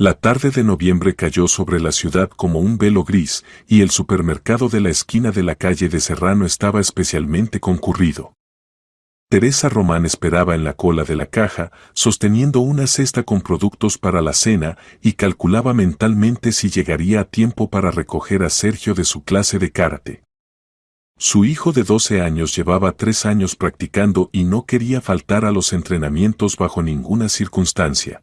La tarde de noviembre cayó sobre la ciudad como un velo gris, y el supermercado de la esquina de la calle de Serrano estaba especialmente concurrido. Teresa Román esperaba en la cola de la caja, sosteniendo una cesta con productos para la cena, y calculaba mentalmente si llegaría a tiempo para recoger a Sergio de su clase de karate. Su hijo de 12 años llevaba 3 años practicando y no quería faltar a los entrenamientos bajo ninguna circunstancia.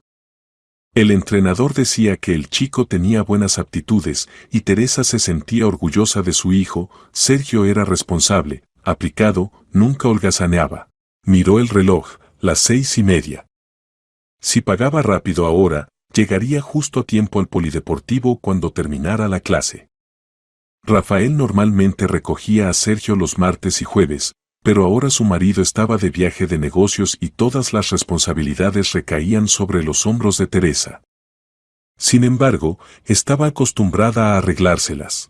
El entrenador decía que el chico tenía buenas aptitudes, y Teresa se sentía orgullosa de su hijo. Sergio era responsable, aplicado, nunca holgazaneaba. Miró el reloj, las 6:30. Si pagaba rápido ahora, llegaría justo a tiempo al polideportivo cuando terminara la clase. Rafael normalmente recogía a Sergio los martes y jueves, pero ahora su marido estaba de viaje de negocios y todas las responsabilidades recaían sobre los hombros de Teresa. Sin embargo, estaba acostumbrada a arreglárselas.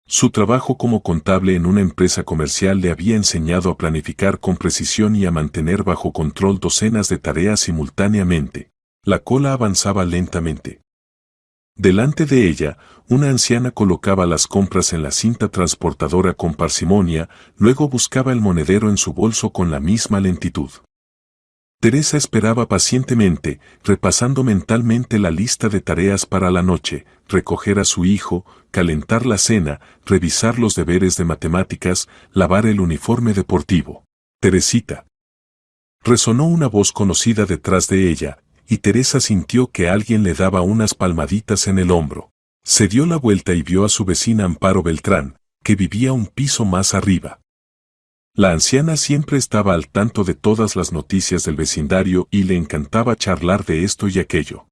Su trabajo como contable en una empresa comercial le había enseñado a planificar con precisión y a mantener bajo control docenas de tareas simultáneamente. La cola avanzaba lentamente. Delante de ella, una anciana colocaba las compras en la cinta transportadora con parsimonia, luego buscaba el monedero en su bolso con la misma lentitud. Teresa esperaba pacientemente, repasando mentalmente la lista de tareas para la noche: recoger a su hijo, calentar la cena, revisar los deberes de matemáticas, lavar el uniforme deportivo. «Teresita». Resonó una voz conocida detrás de ella, y Teresa sintió que alguien le daba unas palmaditas en el hombro. Se dio la vuelta y vio a su vecina Amparo Beltrán, que vivía un piso más arriba. La anciana siempre estaba al tanto de todas las noticias del vecindario y le encantaba charlar de esto y aquello.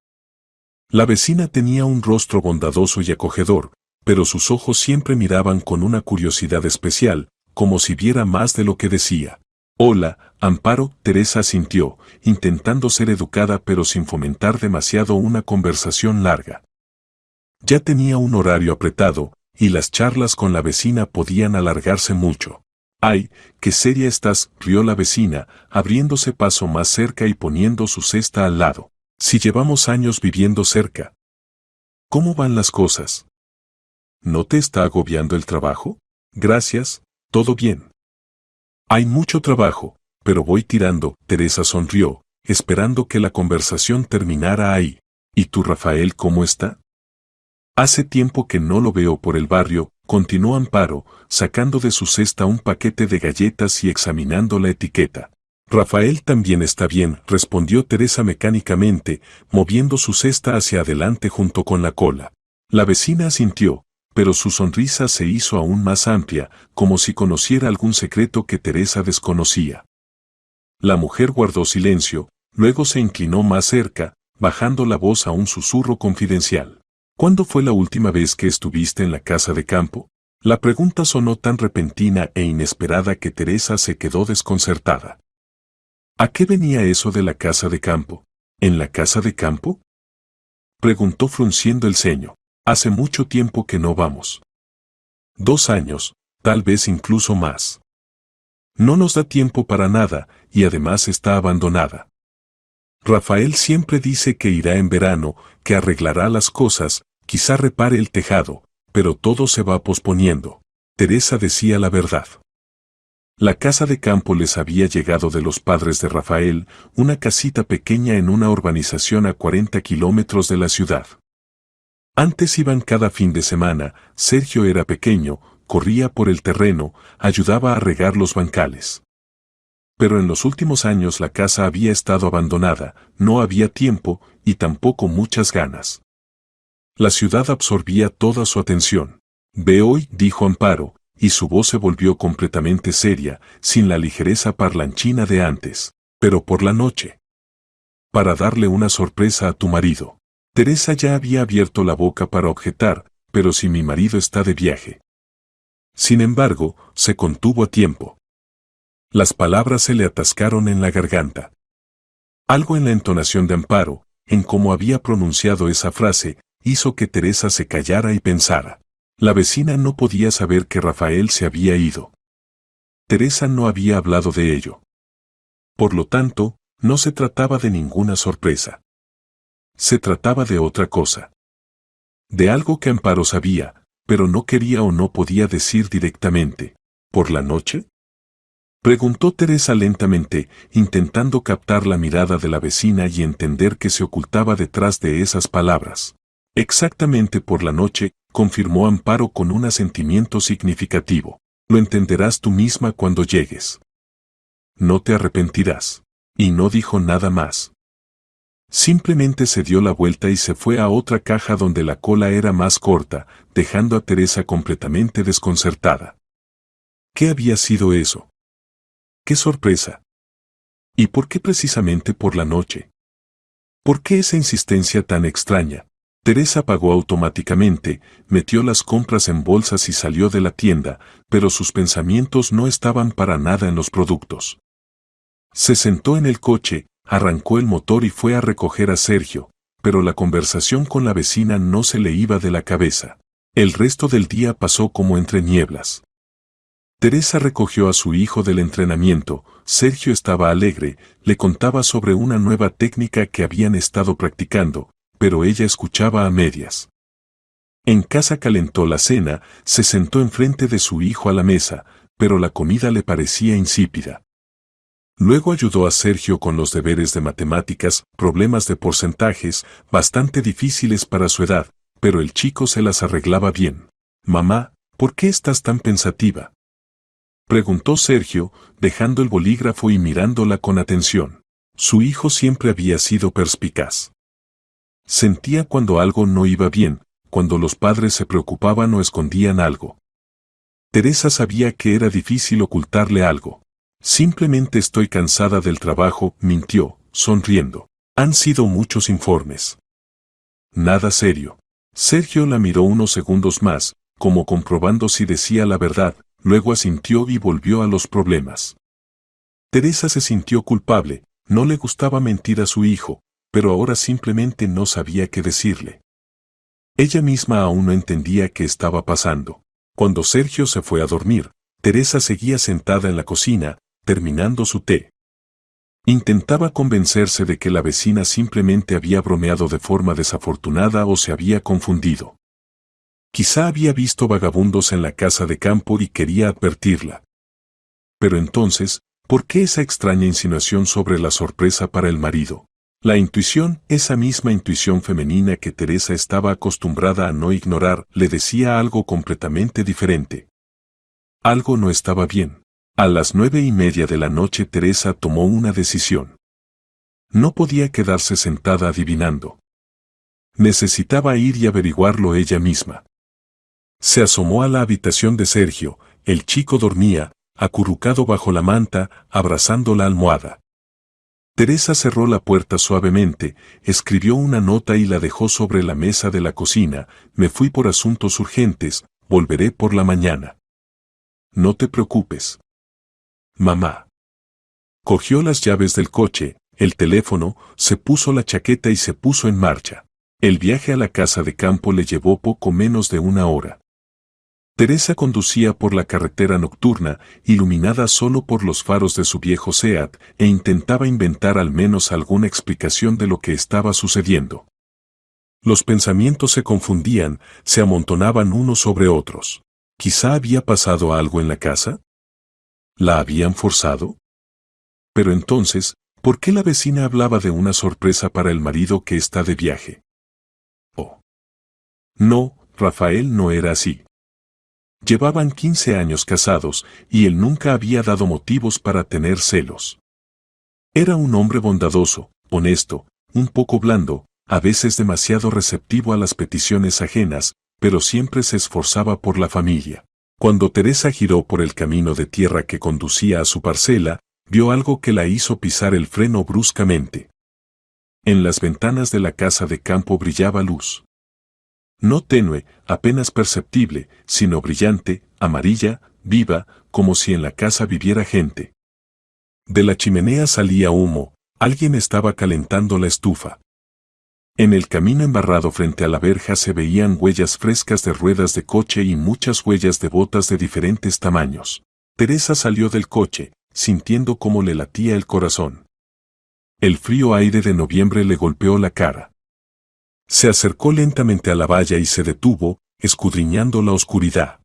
La vecina tenía un rostro bondadoso y acogedor, pero sus ojos siempre miraban con una curiosidad especial, como si viera más de lo que decía. «Hola, Amparo», Teresa asintió, intentando ser educada pero sin fomentar demasiado una conversación larga. Ya tenía un horario apretado, y las charlas con la vecina podían alargarse mucho. «Ay, qué seria estás», rió la vecina, abriéndose paso más cerca y poniendo su cesta al lado. «Si llevamos años viviendo cerca». «¿Cómo van las cosas? ¿No te está agobiando el trabajo?» «Gracias, todo bien». «Hay mucho trabajo, pero voy tirando», Teresa sonrió, esperando que la conversación terminara ahí. «¿Y tú, Rafael, cómo está?» «Hace tiempo que no lo veo por el barrio», continuó Amparo, sacando de su cesta un paquete de galletas y examinando la etiqueta. «Rafael también está bien», respondió Teresa mecánicamente, moviendo su cesta hacia adelante junto con la cola. La vecina asintió, pero su sonrisa se hizo aún más amplia, como si conociera algún secreto que Teresa desconocía. La mujer guardó silencio, luego se inclinó más cerca, bajando la voz a un susurro confidencial. «¿Cuándo fue la última vez que estuviste en la casa de campo?» La pregunta sonó tan repentina e inesperada que Teresa se quedó desconcertada. ¿A qué venía eso de la casa de campo? ¿En la casa de campo?, preguntó frunciendo el ceño. «Hace mucho tiempo que no vamos». «2 años, tal vez incluso más. No nos da tiempo para nada, y además está abandonada. Rafael siempre dice que irá en verano, que arreglará las cosas, quizá repare el tejado, pero todo se va posponiendo». Teresa decía la verdad. La casa de campo les había llegado de los padres de Rafael, una casita pequeña en una urbanización a 40 kilómetros de la ciudad. Antes iban cada fin de semana. Sergio era pequeño, corría por el terreno, ayudaba a regar los bancales. Pero en los últimos años la casa había estado abandonada, no había tiempo y tampoco muchas ganas. La ciudad absorbía toda su atención. «Ve hoy», dijo Amparo, y su voz se volvió completamente seria, sin la ligereza parlanchina de antes. «Pero por la noche. Para darle una sorpresa a tu marido». Teresa ya había abierto la boca para objetar: «Pero si mi marido está de viaje». Sin embargo, se contuvo a tiempo. Las palabras se le atascaron en la garganta. Algo en la entonación de Amparo, en cómo había pronunciado esa frase, hizo que Teresa se callara y pensara. La vecina no podía saber que Rafael se había ido. Teresa no había hablado de ello. Por lo tanto, no se trataba de ninguna sorpresa. Se trataba de otra cosa. De algo que Amparo sabía, pero no quería o no podía decir directamente. ¿Por la noche? Preguntó Teresa lentamente, intentando captar la mirada de la vecina y entender qué se ocultaba detrás de esas palabras. Exactamente por la noche, confirmó Amparo con un asentimiento significativo. Lo entenderás tú misma cuando llegues. No te arrepentirás. Y no dijo nada más. Simplemente se dio la vuelta y se fue a otra caja donde la cola era más corta, dejando a Teresa completamente desconcertada. ¿Qué había sido eso? ¡Qué sorpresa! ¿Y por qué precisamente por la noche? ¿Por qué esa insistencia tan extraña? Teresa pagó automáticamente, metió las compras en bolsas y salió de la tienda, pero sus pensamientos no estaban para nada en los productos. Se sentó en el coche, arrancó el motor y fue a recoger a Sergio, pero la conversación con la vecina no se le iba de la cabeza. El resto del día pasó como entre nieblas. Teresa recogió a su hijo del entrenamiento, Sergio estaba alegre, le contaba sobre una nueva técnica que habían estado practicando, pero ella escuchaba a medias. En casa calentó la cena, se sentó enfrente de su hijo a la mesa, pero la comida le parecía insípida. Luego ayudó a Sergio con los deberes de matemáticas, problemas de porcentajes, bastante difíciles para su edad, pero el chico se las arreglaba bien. «Mamá, ¿por qué estás tan pensativa?», preguntó Sergio, dejando el bolígrafo y mirándola con atención. Su hijo siempre había sido perspicaz. Sentía cuando algo no iba bien, cuando los padres se preocupaban o escondían algo. Teresa sabía que era difícil ocultarle algo. «Simplemente estoy cansada del trabajo», mintió, sonriendo. «Han sido muchos informes». «Nada serio». Sergio la miró unos segundos más, como comprobando si decía la verdad, luego asintió y volvió a los problemas. Teresa se sintió culpable, no le gustaba mentir a su hijo, pero ahora simplemente no sabía qué decirle. Ella misma aún no entendía qué estaba pasando. Cuando Sergio se fue a dormir, Teresa seguía sentada en la cocina, terminando su té. Intentaba convencerse de que la vecina simplemente había bromeado de forma desafortunada o se había confundido. Quizá había visto vagabundos en la casa de campo y quería advertirla. Pero entonces, ¿por qué esa extraña insinuación sobre la sorpresa para el marido? La intuición, esa misma intuición femenina que Teresa estaba acostumbrada a no ignorar, le decía algo completamente diferente. Algo no estaba bien. A las 9:30 de la noche Teresa tomó una decisión. No podía quedarse sentada adivinando. Necesitaba ir y averiguarlo ella misma. Se asomó a la habitación de Sergio, el chico dormía, acurrucado bajo la manta, abrazando la almohada. Teresa cerró la puerta suavemente, escribió una nota y la dejó sobre la mesa de la cocina. «Me fui por asuntos urgentes, volveré por la mañana. No te preocupes. Mamá». Cogió las llaves del coche, el teléfono, se puso la chaqueta y se puso en marcha. El viaje a la casa de campo le llevó poco menos de una hora. Teresa conducía por la carretera nocturna, iluminada solo por los faros de su viejo Seat, e intentaba inventar al menos alguna explicación de lo que estaba sucediendo. Los pensamientos se confundían, se amontonaban unos sobre otros. ¿Quizá había pasado algo en la casa? ¿La habían forzado? Pero entonces, ¿por qué la vecina hablaba de una sorpresa para el marido que está de viaje? Oh. No, Rafael no era así. Llevaban 15 años casados, y él nunca había dado motivos para tener celos. Era un hombre bondadoso, honesto, un poco blando, a veces demasiado receptivo a las peticiones ajenas, pero siempre se esforzaba por la familia. Cuando Teresa giró por el camino de tierra que conducía a su parcela, vio algo que la hizo pisar el freno bruscamente. En las ventanas de la casa de campo brillaba luz. No tenue, apenas perceptible, sino brillante, amarilla, viva, como si en la casa viviera gente. De la chimenea salía humo, alguien estaba calentando la estufa. En el camino embarrado frente a la verja se veían huellas frescas de ruedas de coche y muchas huellas de botas de diferentes tamaños. Teresa salió del coche, sintiendo cómo le latía el corazón. El frío aire de noviembre le golpeó la cara. Se acercó lentamente a la valla y se detuvo, escudriñando la oscuridad.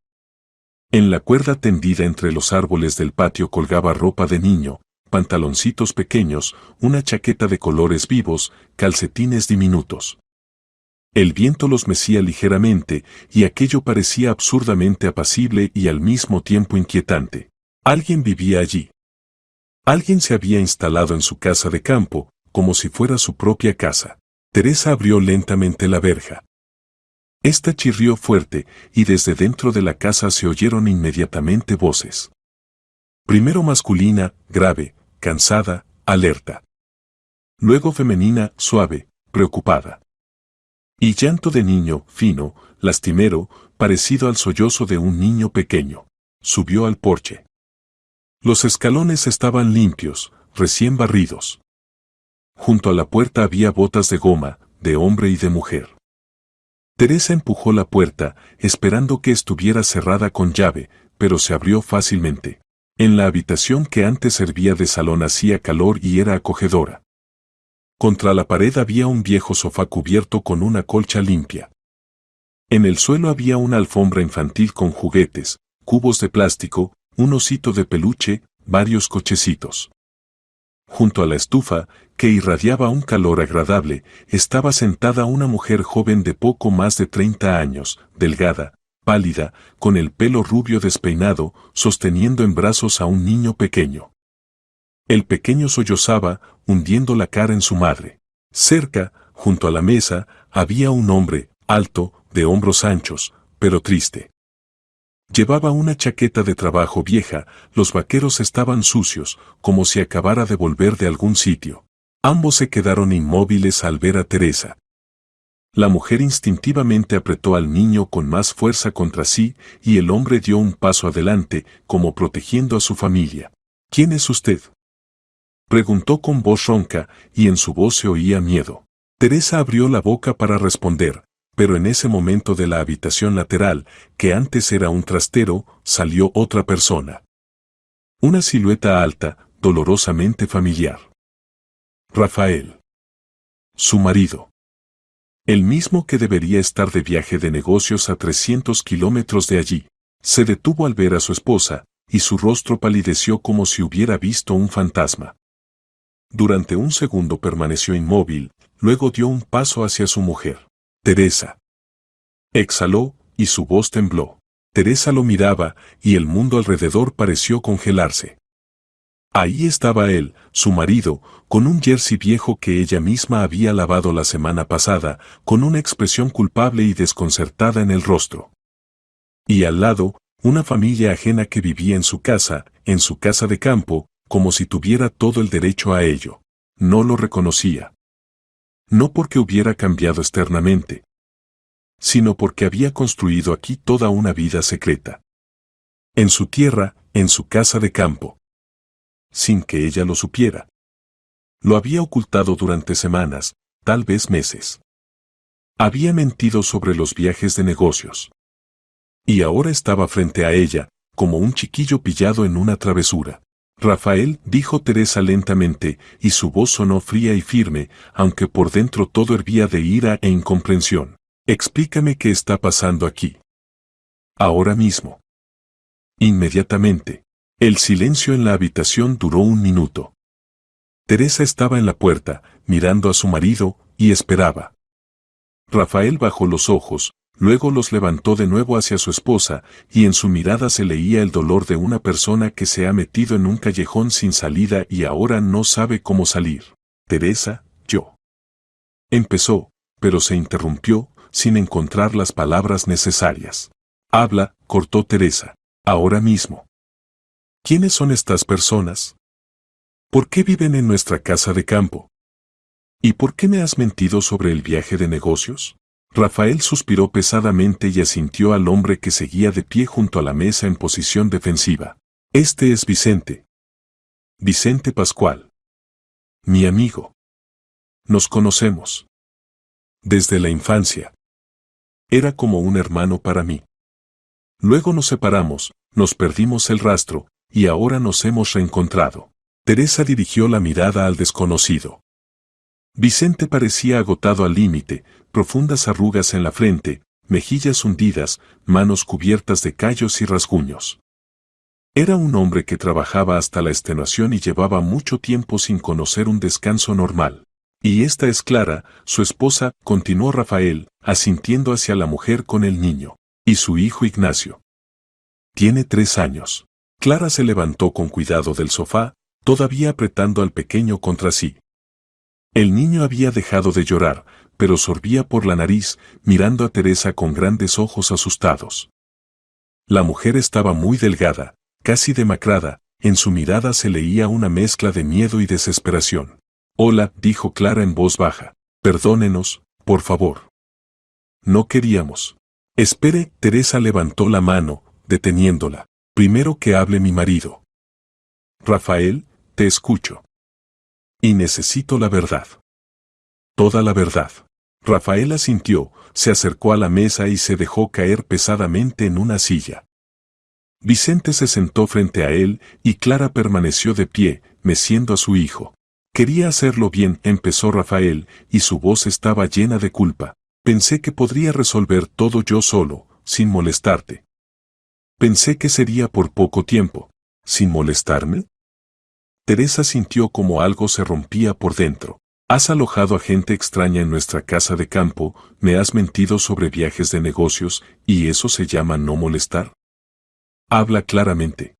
En la cuerda tendida entre los árboles del patio colgaba ropa de niño, pantaloncitos pequeños, una chaqueta de colores vivos, calcetines diminutos. El viento los mecía ligeramente, y aquello parecía absurdamente apacible y al mismo tiempo inquietante. Alguien vivía allí. Alguien se había instalado en su casa de campo, como si fuera su propia casa. Teresa abrió lentamente la verja. Esta chirrió fuerte, y desde dentro de la casa se oyeron inmediatamente voces. Primero masculina, grave, cansada, alerta. Luego femenina, suave, preocupada. Y llanto de niño, fino, lastimero, parecido al sollozo de un niño pequeño. Subió al porche. Los escalones estaban limpios, recién barridos. Junto a la puerta había botas de goma, de hombre y de mujer. Teresa empujó la puerta, esperando que estuviera cerrada con llave, pero se abrió fácilmente. En la habitación que antes servía de salón hacía calor y era acogedora. Contra la pared había un viejo sofá cubierto con una colcha limpia. En el suelo había una alfombra infantil con juguetes, cubos de plástico, un osito de peluche, varios cochecitos. Junto a la estufa, que irradiaba un calor agradable, estaba sentada una mujer joven de poco más de 30 años, delgada, pálida, con el pelo rubio despeinado, sosteniendo en brazos a un niño pequeño. El pequeño sollozaba, hundiendo la cara en su madre. Cerca, junto a la mesa, había un hombre, alto, de hombros anchos, pero triste. Llevaba una chaqueta de trabajo vieja, los vaqueros estaban sucios, como si acabara de volver de algún sitio. Ambos se quedaron inmóviles al ver a Teresa. La mujer instintivamente apretó al niño con más fuerza contra sí, y el hombre dio un paso adelante, como protegiendo a su familia. ¿Quién es usted?, preguntó con voz ronca, y en su voz se oía miedo. Teresa abrió la boca para responder, pero en ese momento de la habitación lateral, que antes era un trastero, salió otra persona. Una silueta alta, dolorosamente familiar. Rafael. Su marido. El mismo que debería estar de viaje de negocios a 300 kilómetros de allí. Se detuvo al ver a su esposa, y su rostro palideció como si hubiera visto un fantasma. Durante un segundo permaneció inmóvil, luego dio un paso hacia su mujer. Teresa. Exhaló, y su voz tembló. Teresa lo miraba, y el mundo alrededor pareció congelarse. Ahí estaba él, su marido, con un jersey viejo que ella misma había lavado la semana pasada, con una expresión culpable y desconcertada en el rostro. Y al lado, una familia ajena que vivía en su casa de campo, como si tuviera todo el derecho a ello. No lo reconocía. No porque hubiera cambiado externamente, sino porque había construido aquí toda una vida secreta. En su tierra, en su casa de campo. Sin que ella lo supiera. Lo había ocultado durante semanas, tal vez meses. Había mentido sobre los viajes de negocios. Y ahora estaba frente a ella, como un chiquillo pillado en una travesura. Rafael, dijo Teresa lentamente, y su voz sonó fría y firme, aunque por dentro todo hervía de ira e incomprensión. Explícame qué está pasando aquí. Ahora mismo. Inmediatamente. El silencio en la habitación duró un minuto. Teresa estaba en la puerta, mirando a su marido, y esperaba. Rafael bajó los ojos, luego los levantó de nuevo hacia su esposa, y en su mirada se leía el dolor de una persona que se ha metido en un callejón sin salida y ahora no sabe cómo salir. Teresa, yo. Empezó, pero se interrumpió, sin encontrar las palabras necesarias. Habla, cortó Teresa. Ahora mismo. ¿Quiénes son estas personas? ¿Por qué viven en nuestra casa de campo? ¿Y por qué me has mentido sobre el viaje de negocios? Rafael suspiró pesadamente y asintió al hombre que seguía de pie junto a la mesa en posición defensiva. Este es Vicente. Vicente Pascual. Mi amigo. Nos conocemos. Desde la infancia. Era como un hermano para mí. Luego nos separamos, nos perdimos el rastro, y ahora nos hemos reencontrado. Teresa dirigió la mirada al desconocido. Vicente parecía agotado al límite, profundas arrugas en la frente, mejillas hundidas, manos cubiertas de callos y rasguños. Era un hombre que trabajaba hasta la extenuación y llevaba mucho tiempo sin conocer un descanso normal. Y esta es Clara, su esposa, continuó Rafael, asintiendo hacia la mujer con el niño. Y su hijo Ignacio. Tiene 3 años. Clara se levantó con cuidado del sofá, todavía apretando al pequeño contra sí. El niño había dejado de llorar, pero sorbía por la nariz, mirando a Teresa con grandes ojos asustados. La mujer estaba muy delgada, casi demacrada, en su mirada se leía una mezcla de miedo y desesperación. «Hola», dijo Clara en voz baja. «Perdónenos, por favor. No queríamos». «Espere», Teresa levantó la mano, deteniéndola. «Primero que hable mi marido». «Rafael, te escucho. Y necesito la verdad. Toda la verdad». Rafael asintió, se acercó a la mesa y se dejó caer pesadamente en una silla. Vicente se sentó frente a él y Clara permaneció de pie, meciendo a su hijo. «Quería hacerlo bien», empezó Rafael, y su voz estaba llena de culpa. «Pensé que podría resolver todo yo solo, sin molestarte. Pensé que sería por poco tiempo. ¿Sin molestarme?». Teresa sintió como algo se rompía por dentro. «Has alojado a gente extraña en nuestra casa de campo, me has mentido sobre viajes de negocios, ¿y eso se llama no molestar? Habla claramente.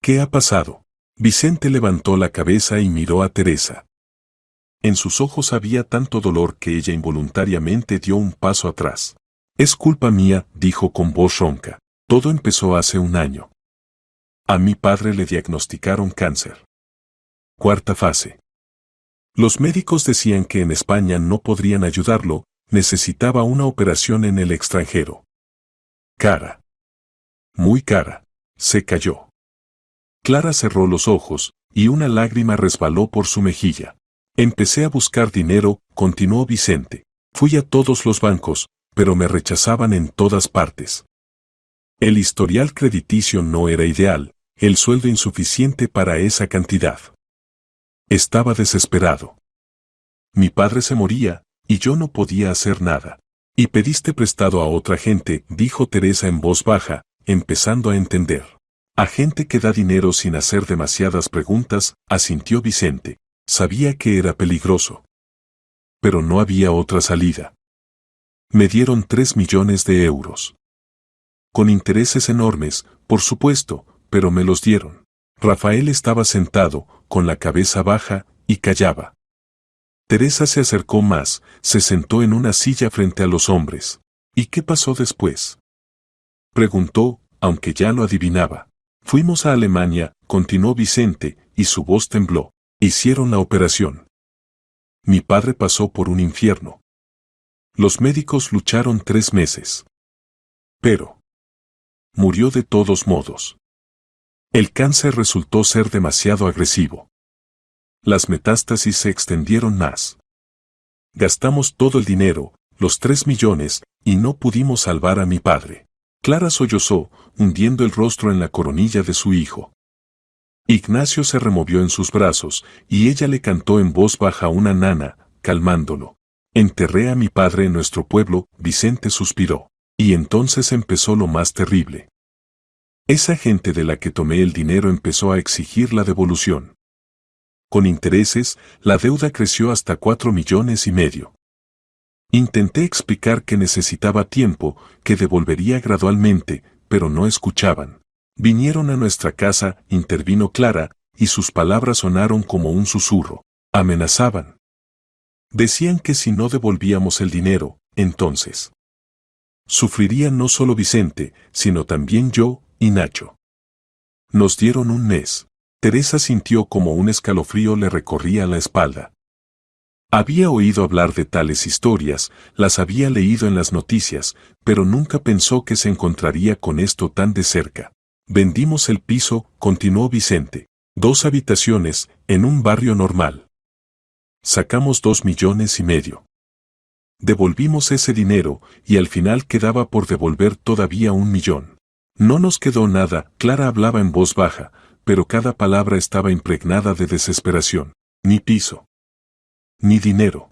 ¿Qué ha pasado?». Vicente levantó la cabeza y miró a Teresa. En sus ojos había tanto dolor que ella involuntariamente dio un paso atrás. «Es culpa mía», dijo con voz ronca. «Todo empezó hace 1 año. A mi padre le diagnosticaron cáncer. 4ª fase. Los médicos decían que en España no podrían ayudarlo, necesitaba una operación en el extranjero. Cara. Muy cara». Se calló. Clara cerró los ojos, y una lágrima resbaló por su mejilla. «Empecé a buscar dinero», continuó Vicente. «Fui a todos los bancos, pero me rechazaban en todas partes. El historial crediticio no era ideal, el sueldo insuficiente para esa cantidad. Estaba desesperado. Mi padre se moría, y yo no podía hacer nada. Y pediste prestado a otra gente», dijo Teresa en voz baja, empezando a entender. «A gente que da dinero sin hacer demasiadas preguntas», asintió Vicente. Sabía que era peligroso. Pero no había otra salida. Me dieron 3 millones de euros. Con intereses enormes, por supuesto, pero me los dieron. Rafael estaba sentado, con la cabeza baja, y callaba. Teresa se acercó más, se sentó en una silla frente a los hombres. «¿Y qué pasó después?», preguntó, aunque ya lo adivinaba. «Fuimos a Alemania», continuó Vicente, y su voz tembló. «Hicieron la operación. Mi padre pasó por un infierno. Los médicos lucharon 3 meses. Pero murió de todos modos. El cáncer resultó ser demasiado agresivo. Las metástasis se extendieron más. Gastamos todo el dinero, los 3 millones, y no pudimos salvar a mi padre». Clara sollozó, hundiendo el rostro en la coronilla de su hijo. Ignacio se removió en sus brazos, y ella le cantó en voz baja una nana, calmándolo. «Enterré a mi padre en nuestro pueblo», Vicente suspiró. «Y entonces empezó lo más terrible. Esa gente de la que tomé el dinero empezó a exigir la devolución. Con intereses, la deuda creció hasta 4,5 millones. Intenté explicar que necesitaba tiempo, que devolvería gradualmente, pero no escuchaban. Vinieron a nuestra casa», intervino Clara, y sus palabras sonaron como un susurro. «Amenazaban. Decían que si no devolvíamos el dinero, entonces sufriría no solo Vicente, sino también yo y Nacho. Nos dieron 1 mes». Teresa sintió como un escalofrío le recorría la espalda. Había oído hablar de tales historias, las había leído en las noticias, pero nunca pensó que se encontraría con esto tan de cerca. «Vendimos el piso», continuó Vicente. 2 habitaciones, en un barrio normal. Sacamos 2,5 millones. Devolvimos ese dinero, y al final quedaba por devolver todavía 1 millón. No nos quedó nada. Clara hablaba en voz baja, pero cada palabra estaba impregnada de desesperación. «Ni piso. Ni dinero.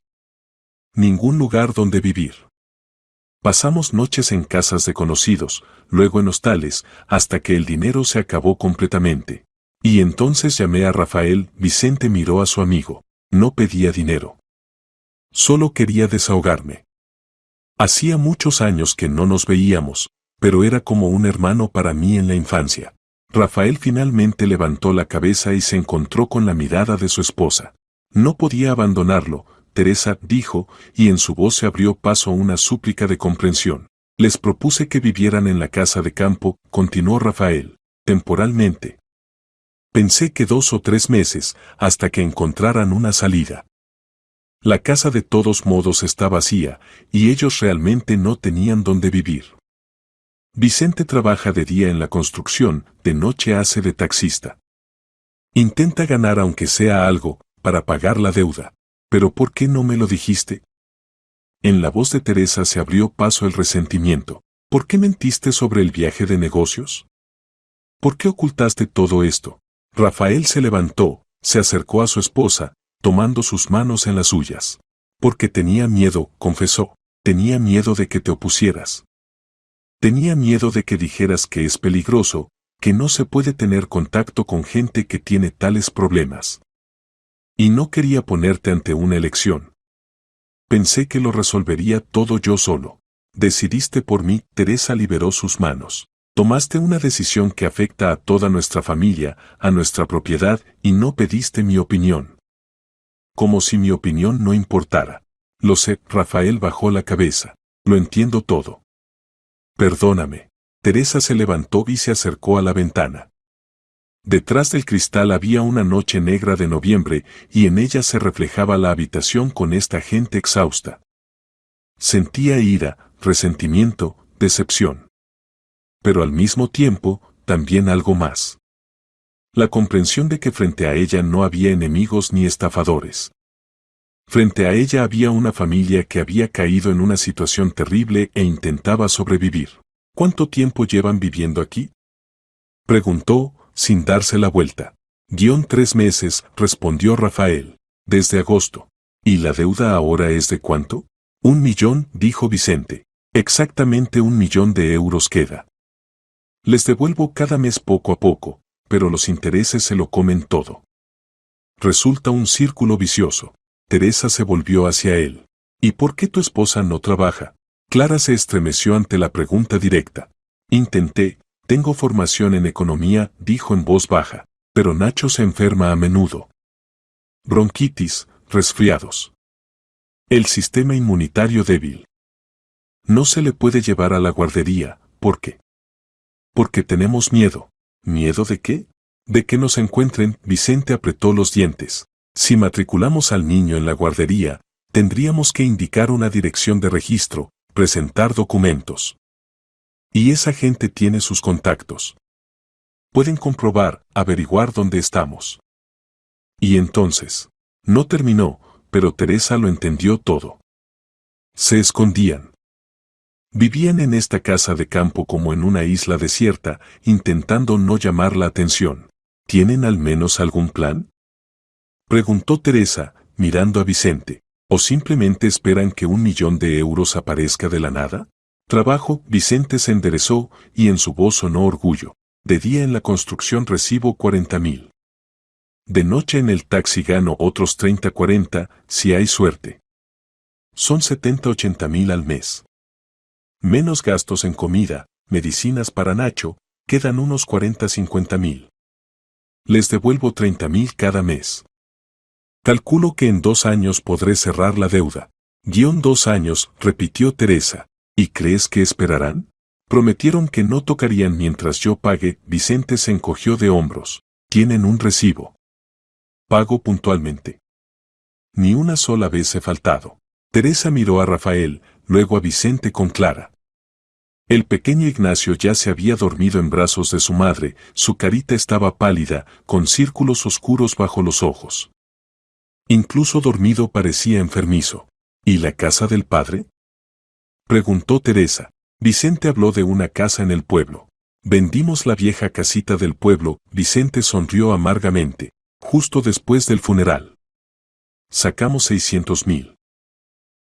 Ningún lugar donde vivir. Pasamos noches en casas de conocidos, luego en hostales, hasta que el dinero se acabó completamente. Y entonces llamé a Rafael. Vicente miró a su amigo. No pedía dinero. Solo quería desahogarme. Hacía muchos años que no nos veíamos, pero era como un hermano para mí en la infancia. Rafael finalmente levantó la cabeza y se encontró con la mirada de su esposa. No podía abandonarlo, Teresa dijo, y en su voz se abrió paso una súplica de comprensión. Les propuse que vivieran en la casa de campo, continuó Rafael, temporalmente. Pensé que 2 o 3 meses, hasta que encontraran una salida. La casa de todos modos está vacía, y ellos realmente no tenían dónde vivir. Vicente trabaja de día en la construcción, de noche hace de taxista. Intenta ganar aunque sea algo, para pagar la deuda. ¿Pero por qué no me lo dijiste? En la voz de Teresa se abrió paso el resentimiento. ¿Por qué mentiste sobre el viaje de negocios? ¿Por qué ocultaste todo esto? Rafael se levantó, se acercó a su esposa, tomando sus manos en las suyas. Porque tenía miedo, confesó. Tenía miedo de que te opusieras. Tenía miedo de que dijeras que es peligroso, que no se puede tener contacto con gente que tiene tales problemas. Y no quería ponerte ante una elección. Pensé que lo resolvería todo yo solo. Decidiste por mí. Teresa liberó sus manos. Tomaste una decisión que afecta a toda nuestra familia, a nuestra propiedad, y no pediste mi opinión. Como si mi opinión no importara. Lo sé. Rafael bajó la cabeza. Lo entiendo todo. Perdóname. Teresa se levantó y se acercó a la ventana. Detrás del cristal había una noche negra de noviembre y en ella se reflejaba la habitación con esta gente exhausta. Sentía ira, resentimiento, decepción. Pero al mismo tiempo, también algo más. La comprensión de que frente a ella no había enemigos ni estafadores. Frente a ella había una familia que había caído en una situación terrible e intentaba sobrevivir. ¿Cuánto tiempo llevan viviendo aquí? Preguntó, sin darse la vuelta. 3 meses, respondió Rafael. Desde agosto. ¿Y la deuda ahora es de cuánto? 1.000.000, dijo Vicente. Exactamente 1.000.000 de euros queda. Les devuelvo cada mes poco a poco, pero los intereses se lo comen todo. Resulta un círculo vicioso. Teresa se volvió hacia él. ¿Y por qué tu esposa no trabaja? Clara se estremeció ante la pregunta directa. Intenté. Tengo formación en economía, dijo en voz baja, pero Nacho se enferma a menudo. Bronquitis, resfriados. El sistema inmunitario débil. No se le puede llevar a la guardería, ¿por qué? Porque tenemos miedo. ¿Miedo de qué? De que nos encuentren. Vicente apretó los dientes. Si matriculamos al niño en la guardería, tendríamos que indicar una dirección de registro, presentar documentos. Y esa gente tiene sus contactos. Pueden comprobar, averiguar dónde estamos. Y entonces, no terminó, pero Teresa lo entendió todo. Se escondían. Vivían en esta casa de campo como en una isla desierta, intentando no llamar la atención. ¿Tienen al menos algún plan? Preguntó Teresa, mirando a Vicente. ¿O simplemente esperan que 1.000.000 de euros aparezca de la nada? Trabajo. Vicente se enderezó, y en su voz sonó orgullo. De día en la construcción recibo 40.000. De noche en el taxi gano otros 30-40, si hay suerte. Son 70-80.000 al mes. Menos gastos en comida, medicinas para Nacho, quedan unos 40-50.000. Les devuelvo 30.000 cada mes. Calculo que en 2 años podré cerrar la deuda. 2 años, repitió Teresa. ¿Y crees que esperarán? Prometieron que no tocarían mientras yo pague. Vicente se encogió de hombros. Tienen un recibo. Pago puntualmente. Ni una sola vez he faltado. Teresa miró a Rafael, luego a Vicente con Clara. El pequeño Ignacio ya se había dormido en brazos de su madre, su carita estaba pálida, con círculos oscuros bajo los ojos. Incluso dormido parecía enfermizo. ¿Y la casa del padre? Preguntó Teresa. Vicente habló de una casa en el pueblo. Vendimos la vieja casita del pueblo. Vicente sonrió amargamente. Justo después del funeral. Sacamos 600.000.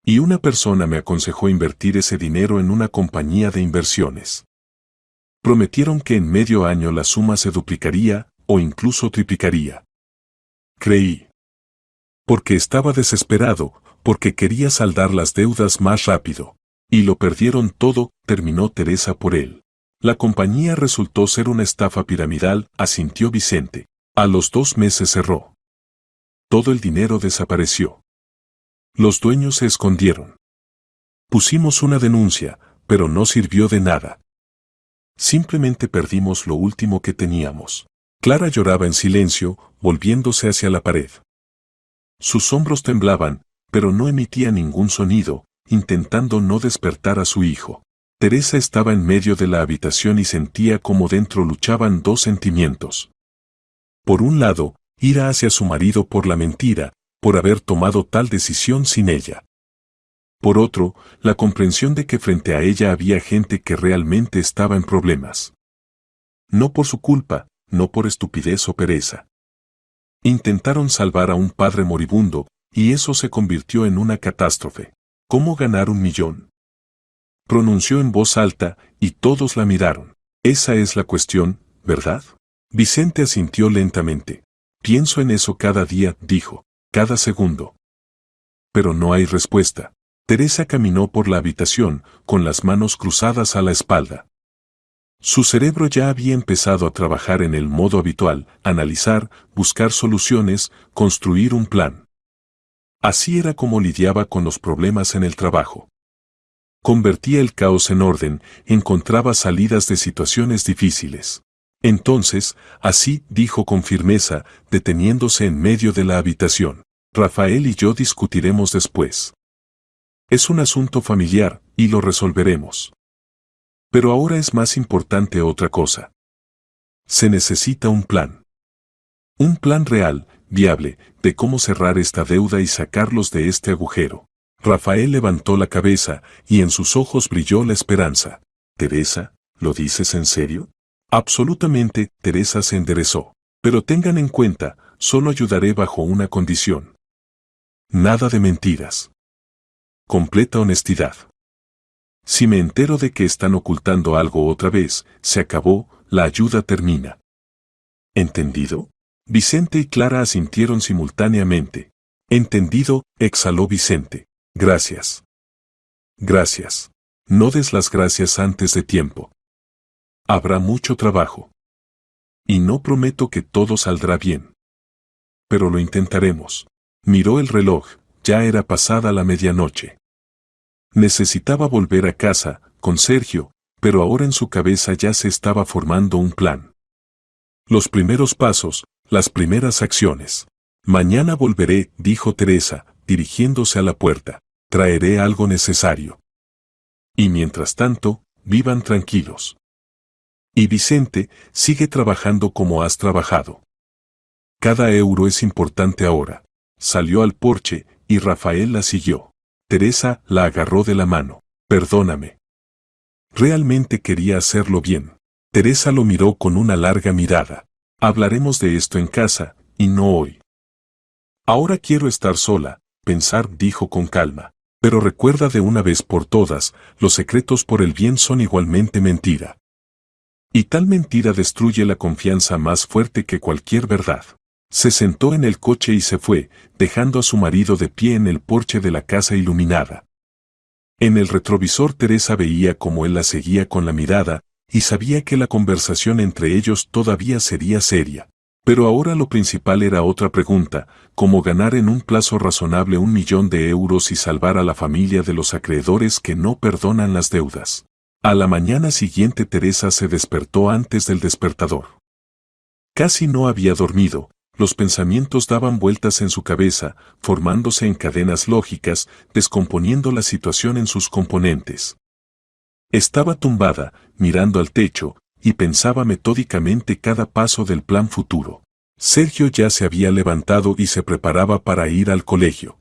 Y una persona me aconsejó invertir ese dinero en una compañía de inversiones. Prometieron que en medio año la suma se duplicaría o incluso triplicaría. Creí. Porque estaba desesperado, porque quería saldar las deudas más rápido. Y lo perdieron todo, terminó Teresa por él. La compañía resultó ser una estafa piramidal, asintió Vicente. A los 2 meses cerró. Todo el dinero desapareció. Los dueños se escondieron. Pusimos una denuncia, pero no sirvió de nada. Simplemente perdimos lo último que teníamos. Clara lloraba en silencio, volviéndose hacia la pared. Sus hombros temblaban, pero no emitía ningún sonido, intentando no despertar a su hijo. Teresa estaba en medio de la habitación y sentía como dentro luchaban 2 sentimientos. Por un lado, ira hacia su marido por la mentira, por haber tomado tal decisión sin ella. Por otro, la comprensión de que frente a ella había gente que realmente estaba en problemas. No por su culpa, no por estupidez o pereza. Intentaron salvar a un padre moribundo, y eso se convirtió en una catástrofe. ¿Cómo ganar 1 millón? Pronunció en voz alta, y todos la miraron. Esa es la cuestión, ¿verdad? Vicente asintió lentamente. Pienso en eso cada día, dijo, cada segundo. Pero no hay respuesta. Teresa caminó por la habitación, con las manos cruzadas a la espalda. Su cerebro ya había empezado a trabajar en el modo habitual, analizar, buscar soluciones, construir un plan. Así era como lidiaba con los problemas en el trabajo. Convertía el caos en orden, encontraba salidas de situaciones difíciles. Entonces, así, dijo con firmeza, deteniéndose en medio de la habitación. Rafael y yo discutiremos después. Es un asunto familiar, y lo resolveremos. Pero ahora es más importante otra cosa. Se necesita un plan. Un plan real, viable, de cómo cerrar esta deuda y sacarlos de este agujero. Rafael levantó la cabeza, y en sus ojos brilló la esperanza. Teresa, ¿lo dices en serio? Absolutamente, Teresa se enderezó. Pero tengan en cuenta, solo ayudaré bajo una condición. Nada de mentiras. Completa honestidad. Si me entero de que están ocultando algo otra vez, se acabó, la ayuda termina. ¿Entendido? Vicente y Clara asintieron simultáneamente. Entendido, exhaló Vicente. Gracias. Gracias. No des las gracias antes de tiempo. Habrá mucho trabajo. Y no prometo que todo saldrá bien. Pero lo intentaremos. Miró el reloj, ya era pasada la medianoche. Necesitaba volver a casa, con Sergio, pero ahora en su cabeza ya se estaba formando un plan. Los primeros pasos, las primeras acciones. Mañana volveré, dijo Teresa, dirigiéndose a la puerta. Traeré algo necesario. Y mientras tanto, vivan tranquilos. Y Vicente, sigue trabajando como has trabajado. Cada euro es importante ahora. Salió al porche, y Rafael la siguió. Teresa la agarró de la mano. Perdóname. Realmente quería hacerlo bien. Teresa lo miró con una larga mirada. Hablaremos de esto en casa, y no hoy. Ahora quiero estar sola, pensar, dijo con calma. Pero recuerda de una vez por todas, los secretos por el bien son igualmente mentira. Y tal mentira destruye la confianza más fuerte que cualquier verdad. Se sentó en el coche y se fue, dejando a su marido de pie en el porche de la casa iluminada. En el retrovisor Teresa veía cómo él la seguía con la mirada, y sabía que la conversación entre ellos todavía sería seria. Pero ahora lo principal era otra pregunta, cómo ganar en un plazo razonable 1 millón de euros y salvar a la familia de los acreedores que no perdonan las deudas. A la mañana siguiente Teresa se despertó antes del despertador. Casi no había dormido. Los pensamientos daban vueltas en su cabeza, formándose en cadenas lógicas, descomponiendo la situación en sus componentes. Estaba tumbada, mirando al techo, y pensaba metódicamente cada paso del plan futuro. Sergio ya se había levantado y se preparaba para ir al colegio.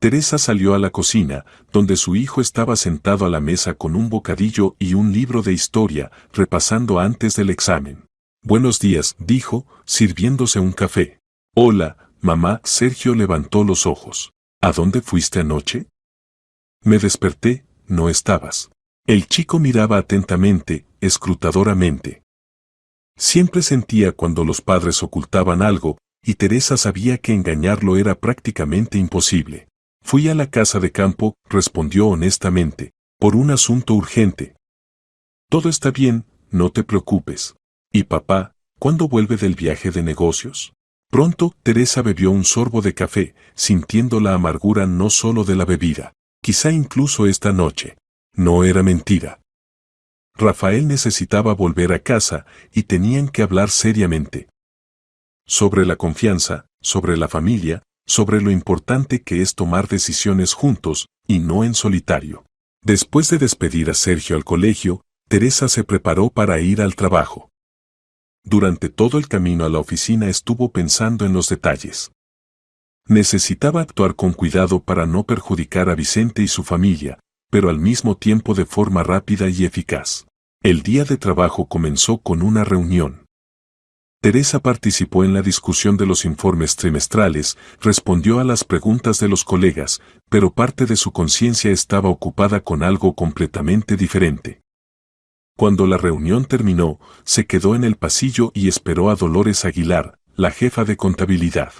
Teresa salió a la cocina, donde su hijo estaba sentado a la mesa con un bocadillo y un libro de historia, repasando antes del examen. Buenos días, dijo, sirviéndose un café. Hola, Mamá, Sergio levantó los ojos. ¿A dónde fuiste anoche? Me desperté, no estabas. El chico miraba atentamente, escrutadoramente. Siempre sentía cuando los padres ocultaban algo, y Teresa sabía que engañarlo era prácticamente imposible. Fui a la casa de campo, respondió honestamente, por un asunto urgente. Todo está bien, no te preocupes. ¿Y papá, cuándo vuelve del viaje de negocios? Pronto, Teresa bebió un sorbo de café, sintiendo la amargura no solo de la bebida, quizá incluso esta noche. No era mentira. Rafael necesitaba volver a casa y tenían que hablar seriamente. Sobre la confianza, sobre la familia, sobre lo importante que es tomar decisiones juntos y no en solitario. Después de despedir a Sergio al colegio, Teresa se preparó para ir al trabajo. Durante todo el camino a la oficina estuvo pensando en los detalles. Necesitaba actuar con cuidado para no perjudicar a Vicente y su familia, pero al mismo tiempo de forma rápida y eficaz. El día de trabajo comenzó con una reunión. Teresa participó en la discusión de los informes trimestrales, respondió a las preguntas de los colegas, pero parte de su conciencia estaba ocupada con algo completamente diferente. Cuando la reunión terminó, se quedó en el pasillo y esperó a Dolores Aguilar, la jefa de contabilidad.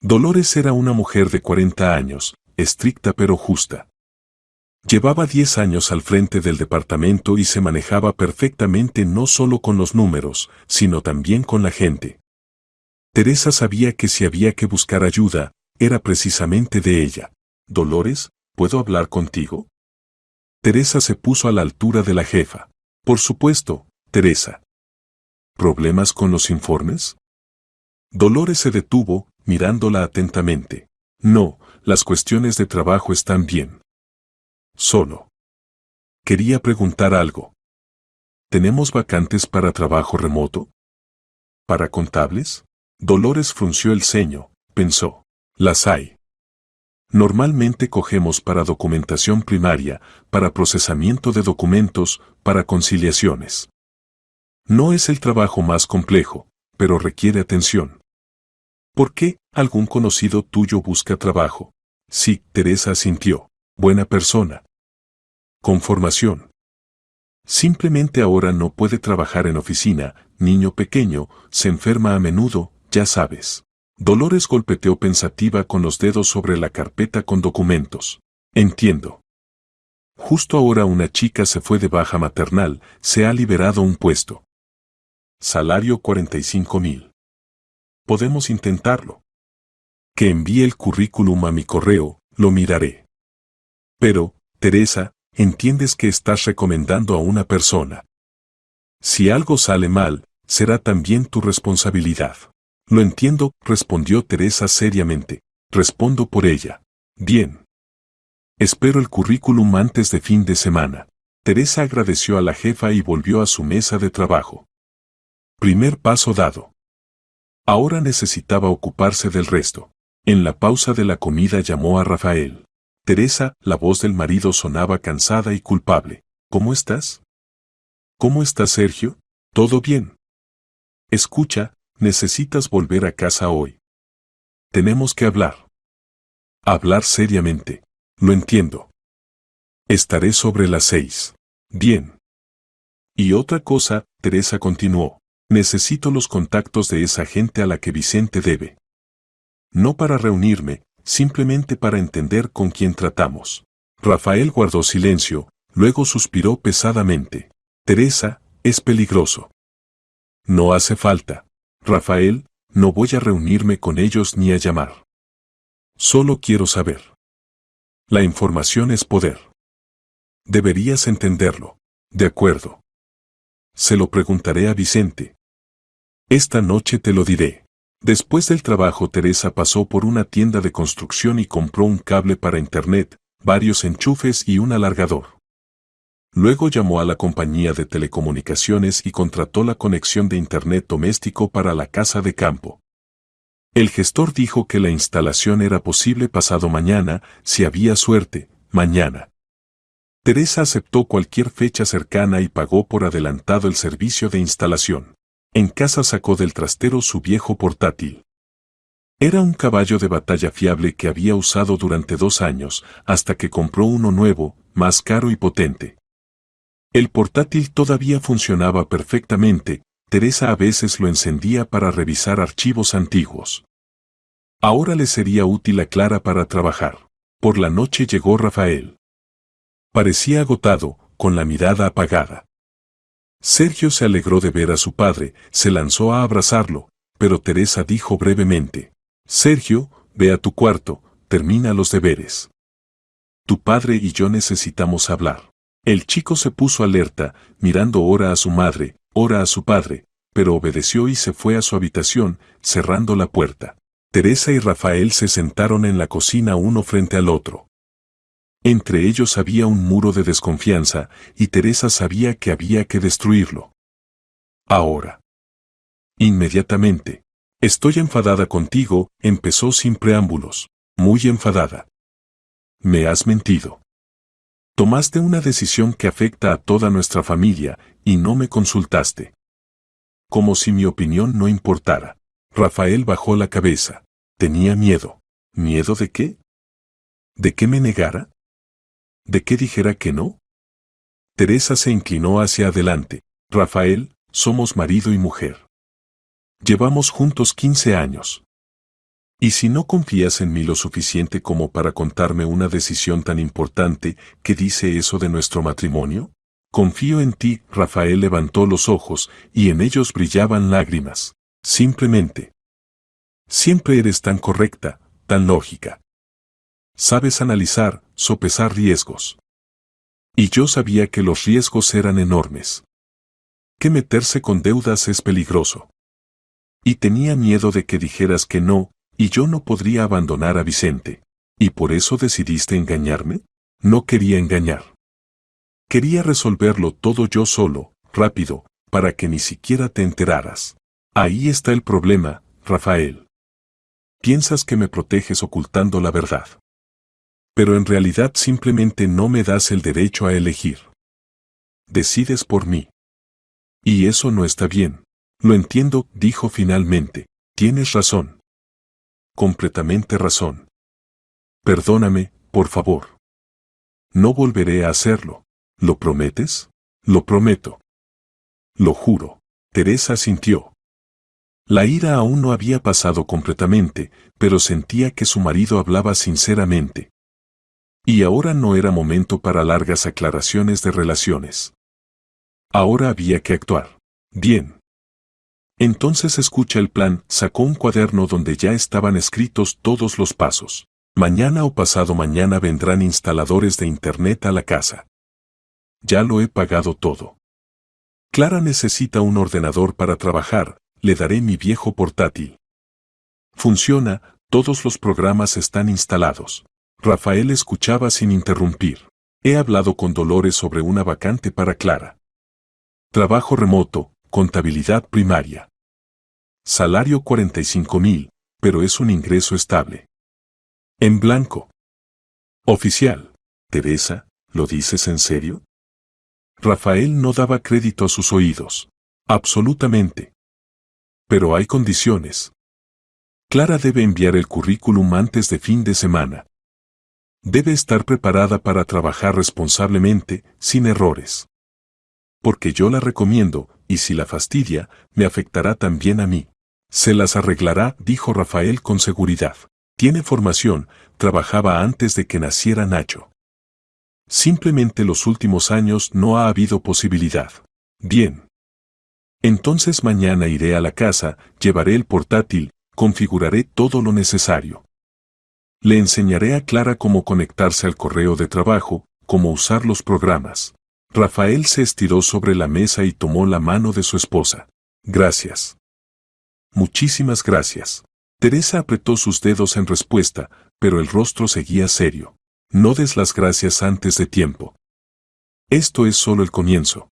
Dolores era una mujer de 40 años, estricta pero justa. Llevaba 10 años al frente del departamento y se manejaba perfectamente no solo con los números, sino también con la gente. Teresa sabía que si había que buscar ayuda, era precisamente de ella. Dolores, ¿puedo hablar contigo? Teresa se puso a la altura de la jefa. Por supuesto, Teresa. ¿Problemas con los informes? Dolores se detuvo, mirándola atentamente. No, las cuestiones de trabajo están bien. Solo. Quería preguntar algo. ¿Tenemos vacantes para trabajo remoto? ¿Para contables? Dolores frunció el ceño, pensó. Las hay. Normalmente cogemos para documentación primaria, para procesamiento de documentos, para conciliaciones. No es el trabajo más complejo, pero requiere atención. ¿Por qué algún conocido tuyo busca trabajo? Sí, Teresa asintió. Buena persona. Con formación. Simplemente ahora no puede trabajar en oficina, niño pequeño, se enferma a menudo, ya sabes. Dolores golpeteó pensativa con los dedos sobre la carpeta con documentos. Entiendo. Justo ahora una chica se fue de baja maternal, se ha liberado un puesto. Salario 45,000. Podemos intentarlo. Que envíe el currículum a mi correo, lo miraré. Pero, Teresa, entiendes que estás recomendando a una persona. Si algo sale mal, será también tu responsabilidad. Lo entiendo, respondió Teresa seriamente. Respondo por ella. Bien. Espero el currículum antes de fin de semana. Teresa agradeció a la jefa y volvió a su mesa de trabajo. Primer paso dado. Ahora necesitaba ocuparse del resto. En la pausa de la comida llamó a Rafael. Teresa, la voz del marido sonaba cansada y culpable. ¿Cómo estás? ¿Cómo estás, Sergio? ¿Todo bien? Escucha, necesitas volver a casa hoy. Tenemos que hablar. Hablar seriamente. Lo entiendo. Estaré sobre las 6. Bien. Y otra cosa, Teresa continuó. Necesito los contactos de esa gente a la que Vicente debe. No para reunirme, simplemente para entender con quién tratamos. Rafael guardó silencio, luego suspiró pesadamente. Teresa, es peligroso. No hace falta. Rafael, no voy a reunirme con ellos ni a llamar. Solo quiero saber. La información es poder. Deberías entenderlo. De acuerdo. Se lo preguntaré a Vicente. Esta noche te lo diré. Después del trabajo, Teresa pasó por una tienda de construcción y compró un cable para internet, varios enchufes y un alargador. Luego llamó a la compañía de telecomunicaciones y contrató la conexión de internet doméstico para la casa de campo. El gestor dijo que la instalación era posible pasado mañana, si había suerte, mañana. Teresa aceptó cualquier fecha cercana y pagó por adelantado el servicio de instalación. En casa sacó del trastero su viejo portátil. Era un caballo de batalla fiable que había usado durante 2 años, hasta que compró uno nuevo, más caro y potente. El portátil todavía funcionaba perfectamente. Teresa a veces lo encendía para revisar archivos antiguos. Ahora le sería útil a Clara para trabajar. Por la noche llegó Rafael. Parecía agotado, con la mirada apagada. Sergio se alegró de ver a su padre, se lanzó a abrazarlo, pero Teresa dijo brevemente: Sergio, ve a tu cuarto, termina los deberes. Tu padre y yo necesitamos hablar. El chico se puso alerta, mirando ora a su madre, ora a su padre, pero obedeció y se fue a su habitación, cerrando la puerta. Teresa y Rafael se sentaron en la cocina uno frente al otro. Entre ellos había un muro de desconfianza, y Teresa sabía que había que destruirlo. Ahora. Inmediatamente. Estoy enfadada contigo, empezó sin preámbulos. Muy enfadada. Me has mentido. Tomaste una decisión que afecta a toda nuestra familia, y no me consultaste. Como si mi opinión no importara. Rafael bajó la cabeza. Tenía miedo. ¿Miedo de qué? ¿De que me negara? ¿De que dijera que no? Teresa se inclinó hacia adelante. Rafael, somos marido y mujer. Llevamos juntos 15 años. ¿Y si no confías en mí lo suficiente como para contarme una decisión tan importante, qué dice eso de nuestro matrimonio? Confío en ti. Rafael levantó los ojos, y en ellos brillaban lágrimas. Simplemente. Siempre eres tan correcta, tan lógica. Sabes analizar, sopesar riesgos. Y yo sabía que los riesgos eran enormes. Que meterse con deudas es peligroso. Y tenía miedo de que dijeras que no, y yo no podría abandonar a Vicente. ¿Y por eso decidiste engañarme? No quería engañar. Quería resolverlo todo yo solo, rápido, para que ni siquiera te enteraras. Ahí está el problema, Rafael. Piensas que me proteges ocultando la verdad. Pero en realidad simplemente no me das el derecho a elegir. Decides por mí. Y eso no está bien. Lo entiendo, dijo finalmente. Tienes razón. Completamente razón. Perdóname, por favor. No volveré a hacerlo. ¿Lo prometes? Lo prometo. Lo juro. Teresa sintió. La ira aún no había pasado completamente, pero sentía que su marido hablaba sinceramente. Y ahora no era momento para largas aclaraciones de relaciones. Ahora había que actuar. Bien. Entonces escucha el plan. Sacó un cuaderno donde ya estaban escritos todos los pasos. Mañana o pasado mañana vendrán instaladores de internet a la casa. Ya lo he pagado todo. Clara necesita un ordenador para trabajar, le daré mi viejo portátil. Funciona, todos los programas están instalados. Rafael escuchaba sin interrumpir. He hablado con Dolores sobre una vacante para Clara. Trabajo remoto, contabilidad primaria. Salario 45,000, pero es un ingreso estable. En blanco. Oficial. Teresa, ¿lo dices en serio? Rafael no daba crédito a sus oídos. Absolutamente. Pero hay condiciones. Clara debe enviar el currículum antes de fin de semana. Debe estar preparada para trabajar responsablemente, sin errores. Porque yo la recomiendo, y si la fastidia, me afectará también a mí. Se las arreglará, dijo Rafael con seguridad. Tiene formación, trabajaba antes de que naciera Nacho. Simplemente los últimos años no ha habido posibilidad. Bien. Entonces mañana iré a la casa, llevaré el portátil, configuraré todo lo necesario. Le enseñaré a Clara cómo conectarse al correo de trabajo, cómo usar los programas. Rafael se estiró sobre la mesa y tomó la mano de su esposa. Gracias. Muchísimas gracias. Teresa apretó sus dedos en respuesta, pero el rostro seguía serio. No des las gracias antes de tiempo. Esto es solo el comienzo.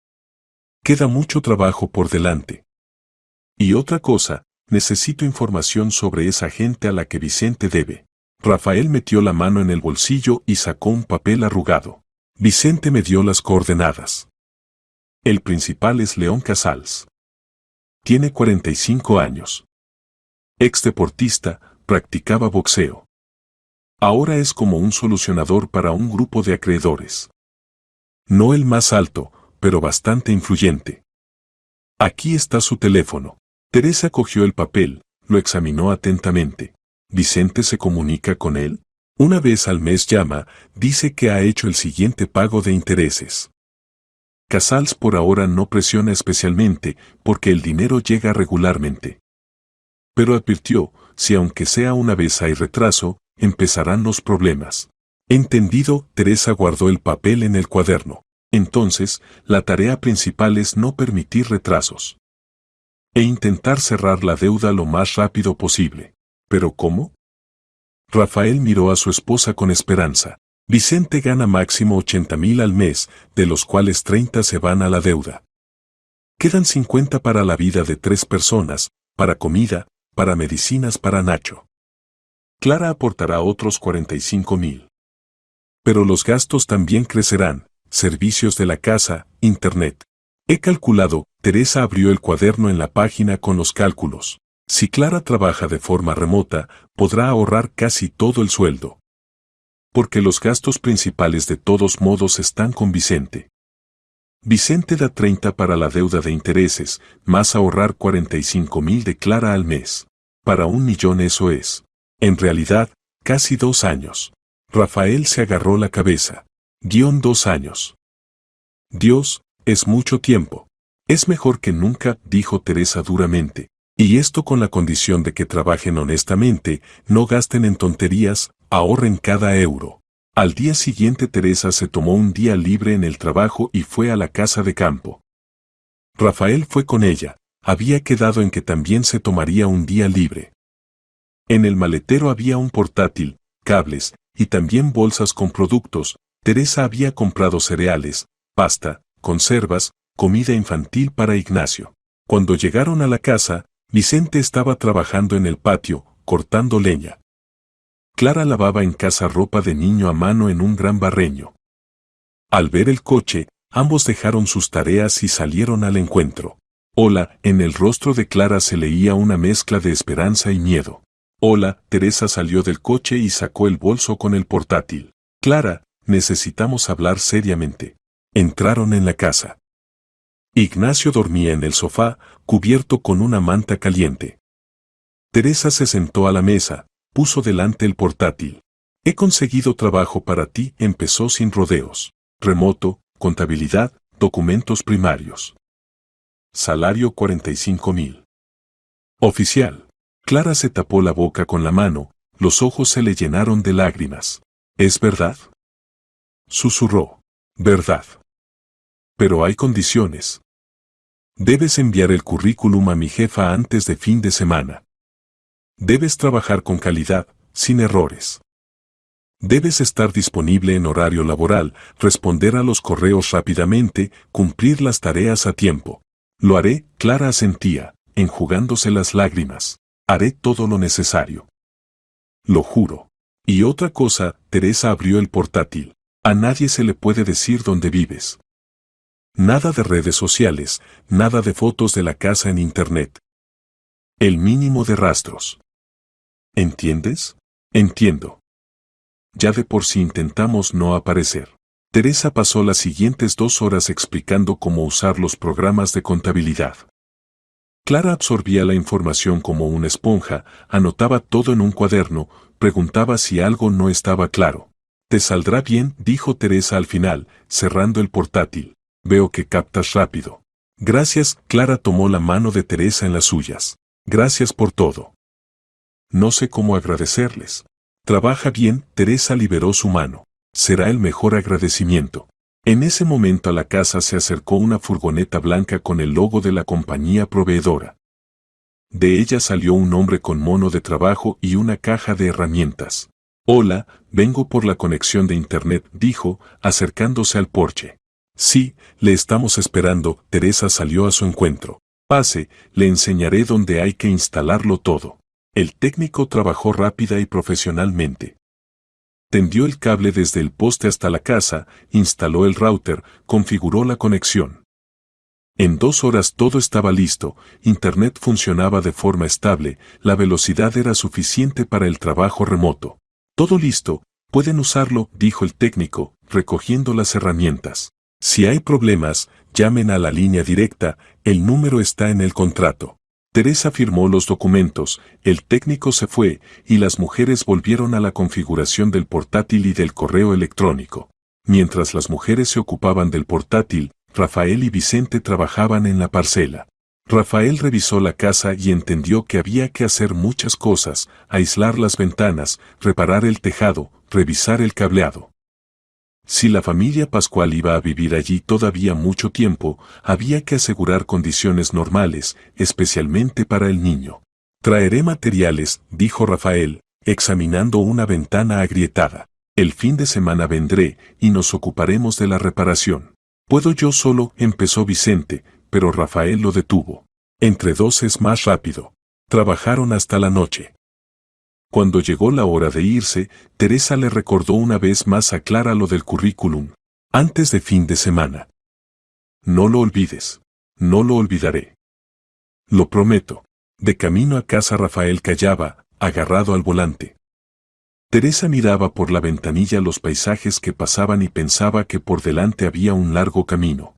Queda mucho trabajo por delante. Y otra cosa, necesito información sobre esa gente a la que Vicente debe. Rafael metió la mano en el bolsillo y sacó un papel arrugado. Vicente me dio las coordenadas. El principal es León Casals. Tiene 45 años. Ex deportista, practicaba boxeo. Ahora es como un solucionador para un grupo de acreedores. No el más alto, pero bastante influyente. Aquí está su teléfono. Teresa cogió el papel, lo examinó atentamente. ¿Vicente se comunica con él? Una vez al mes llama, dice que ha hecho el siguiente pago de intereses. Casals por ahora no presiona especialmente, porque el dinero llega regularmente. Pero advirtió, si aunque sea una vez hay retraso, empezarán los problemas. Entendido, Teresa guardó el papel en el cuaderno. Entonces, la tarea principal es no permitir retrasos. E intentar cerrar la deuda lo más rápido posible. ¿Pero cómo? Rafael miró a su esposa con esperanza. Vicente gana máximo 80,000 al mes, de los cuales 30 se van a la deuda. Quedan 50 para la vida de 3 personas, para comida, para medicinas para Nacho. Clara aportará otros 45,000. Pero los gastos también crecerán, servicios de la casa, internet. He calculado, Teresa abrió el cuaderno en la página con los cálculos. Si Clara trabaja de forma remota, podrá ahorrar casi todo el sueldo. Porque los gastos principales de todos modos están con Vicente. Vicente da 30 para la deuda de intereses, más ahorrar 45,000 de Clara al mes. Para 1,000,000 eso es. En realidad, casi 2 años. Rafael se agarró la cabeza. 2 años. Dios, es mucho tiempo. Es mejor que nunca, dijo Teresa duramente. Y esto con la condición de que trabajen honestamente, no gasten en tonterías, ahorren cada euro. Al día siguiente Teresa se tomó un día libre en el trabajo y fue a la casa de campo. Rafael fue con ella, había quedado en que también se tomaría un día libre. En el maletero había un portátil, cables, y también bolsas con productos. Teresa había comprado cereales, pasta, conservas, comida infantil para Ignacio. Cuando llegaron a la casa, Vicente estaba trabajando en el patio, cortando leña. Clara lavaba en casa ropa de niño a mano en un gran barreño. Al ver el coche, ambos dejaron sus tareas y salieron al encuentro. Hola, en el rostro de Clara se leía una mezcla de esperanza y miedo. Hola, Teresa salió del coche y sacó el bolso con el portátil. Clara, necesitamos hablar seriamente. Entraron en la casa. Ignacio dormía en el sofá, cubierto con una manta caliente. Teresa se sentó a la mesa, puso delante el portátil. He conseguido trabajo para ti, empezó sin rodeos. Remoto, contabilidad, documentos primarios. Salario 45,000. Oficial. Clara se tapó la boca con la mano, los ojos se le llenaron de lágrimas. ¿Es verdad? Susurró. Verdad. Pero hay condiciones. Debes enviar el currículum a mi jefa antes de fin de semana. Debes trabajar con calidad, sin errores. Debes estar disponible en horario laboral, responder a los correos rápidamente, cumplir las tareas a tiempo. Lo haré, Clara asentía, enjugándose las lágrimas. Haré todo lo necesario. Lo juro. Y otra cosa, Teresa abrió el portátil. A nadie se le puede decir dónde vives. Nada de redes sociales, nada de fotos de la casa en internet. El mínimo de rastros. ¿Entiendes? Entiendo. Ya de por sí intentamos no aparecer. Teresa pasó las siguientes 2 horas explicando cómo usar los programas de contabilidad. Clara absorbía la información como una esponja, anotaba todo en un cuaderno, preguntaba si algo no estaba claro. Te saldrá bien, dijo Teresa al final, cerrando el portátil. Veo que captas rápido. Gracias, Clara tomó la mano de Teresa en las suyas. Gracias por todo. No sé cómo agradecerles. Trabaja bien, Teresa liberó su mano. Será el mejor agradecimiento. En ese momento a la casa se acercó una furgoneta blanca con el logo de la compañía proveedora. De ella salió un hombre con mono de trabajo y una caja de herramientas. Hola, vengo por la conexión de internet, dijo, acercándose al porche. Sí, le estamos esperando, Teresa salió a su encuentro. Pase, le enseñaré dónde hay que instalarlo todo. El técnico trabajó rápida y profesionalmente. Tendió el cable desde el poste hasta la casa, instaló el router, configuró la conexión. En 2 horas todo estaba listo, Internet funcionaba de forma estable, la velocidad era suficiente para el trabajo remoto. Todo listo, pueden usarlo, dijo el técnico, recogiendo las herramientas. Si hay problemas, llamen a la línea directa, el número está en el contrato. Teresa firmó los documentos, el técnico se fue, y las mujeres volvieron a la configuración del portátil y del correo electrónico. Mientras las mujeres se ocupaban del portátil, Rafael y Vicente trabajaban en la parcela. Rafael revisó la casa y entendió que había que hacer muchas cosas, aislar las ventanas, reparar el tejado, revisar el cableado. Si la familia Pascual iba a vivir allí todavía mucho tiempo, había que asegurar condiciones normales, especialmente para el niño. Traeré materiales, dijo Rafael, examinando una ventana agrietada. El fin de semana vendré y nos ocuparemos de la reparación. ¿Puedo yo solo? Empezó Vicente, pero Rafael lo detuvo. Entre dos es más rápido. Trabajaron hasta la noche. Cuando llegó la hora de irse, Teresa le recordó una vez más a Clara lo del currículum. Antes de fin de semana. No lo olvides. No lo olvidaré. Lo prometo. De camino a casa Rafael callaba, agarrado al volante. Teresa miraba por la ventanilla los paisajes que pasaban y pensaba que por delante había un largo camino.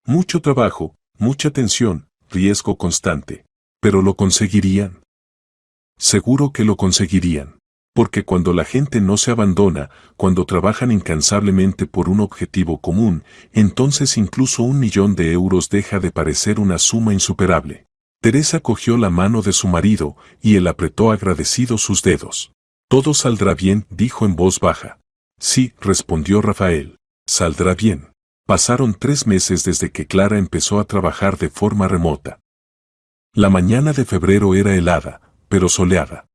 Mucho trabajo, mucha tensión, riesgo constante. ¿Pero lo conseguirían? Seguro que lo conseguirían. Porque cuando la gente no se abandona, cuando trabajan incansablemente por un objetivo común, entonces incluso 1.000.000 de euros deja de parecer una suma insuperable. Teresa cogió la mano de su marido y él apretó agradecido sus dedos. Todo saldrá bien, dijo en voz baja. Sí, respondió Rafael. Saldrá bien. Pasaron 3 meses desde que Clara empezó a trabajar de forma remota. La mañana de febrero era helada, pero soleada.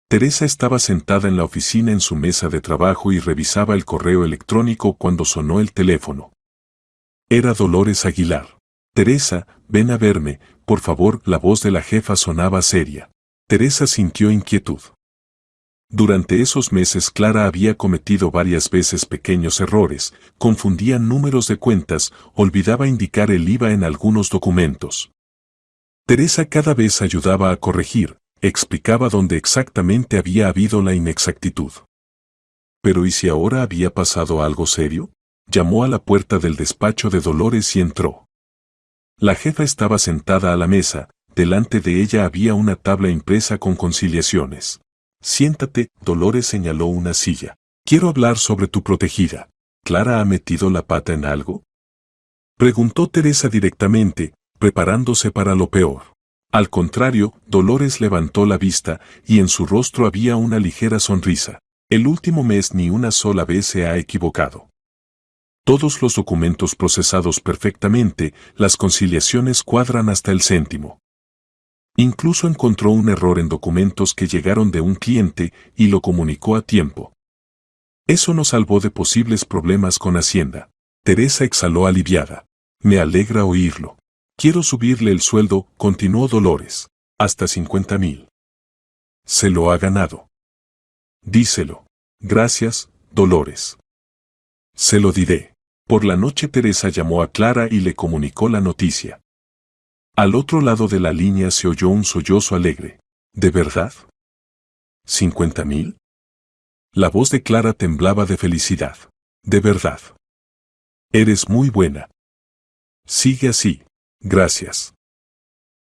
Teresa estaba sentada en la oficina en su mesa de trabajo y revisaba el correo electrónico cuando sonó el teléfono. Era Dolores Aguilar. Teresa, ven a verme, por favor. La voz de la jefa sonaba seria. Teresa sintió inquietud. Durante esos meses Clara había cometido varias veces pequeños errores, confundía números de cuentas, olvidaba indicar el IVA en algunos documentos. Teresa cada vez ayudaba a corregir, explicaba dónde exactamente había habido la inexactitud. Pero ¿y si ahora había pasado algo serio? Llamó a la puerta del despacho de Dolores y entró. La jefa estaba sentada a la mesa, delante de ella había una tabla impresa con conciliaciones. Siéntate, Dolores señaló una silla. Quiero hablar sobre tu protegida. ¿Clara ha metido la pata en algo? Preguntó Teresa directamente, preparándose para lo peor. Al contrario, Dolores levantó la vista y en su rostro había una ligera sonrisa. El último mes ni una sola vez se ha equivocado. Todos los documentos procesados perfectamente, las conciliaciones cuadran hasta el céntimo. Incluso encontró un error en documentos que llegaron de un cliente y lo comunicó a tiempo. Eso nos salvó de posibles problemas con Hacienda. Teresa exhaló aliviada. Me alegra oírlo. Quiero subirle el sueldo, continuó Dolores. Hasta 50.000. Se lo ha ganado. Díselo. Gracias, Dolores. Se lo diré. Por la noche Teresa llamó a Clara y le comunicó la noticia. Al otro lado de la línea se oyó un sollozo alegre. ¿De verdad? ¿50.000? La voz de Clara temblaba de felicidad. De verdad. Eres muy buena. Sigue así. Gracias.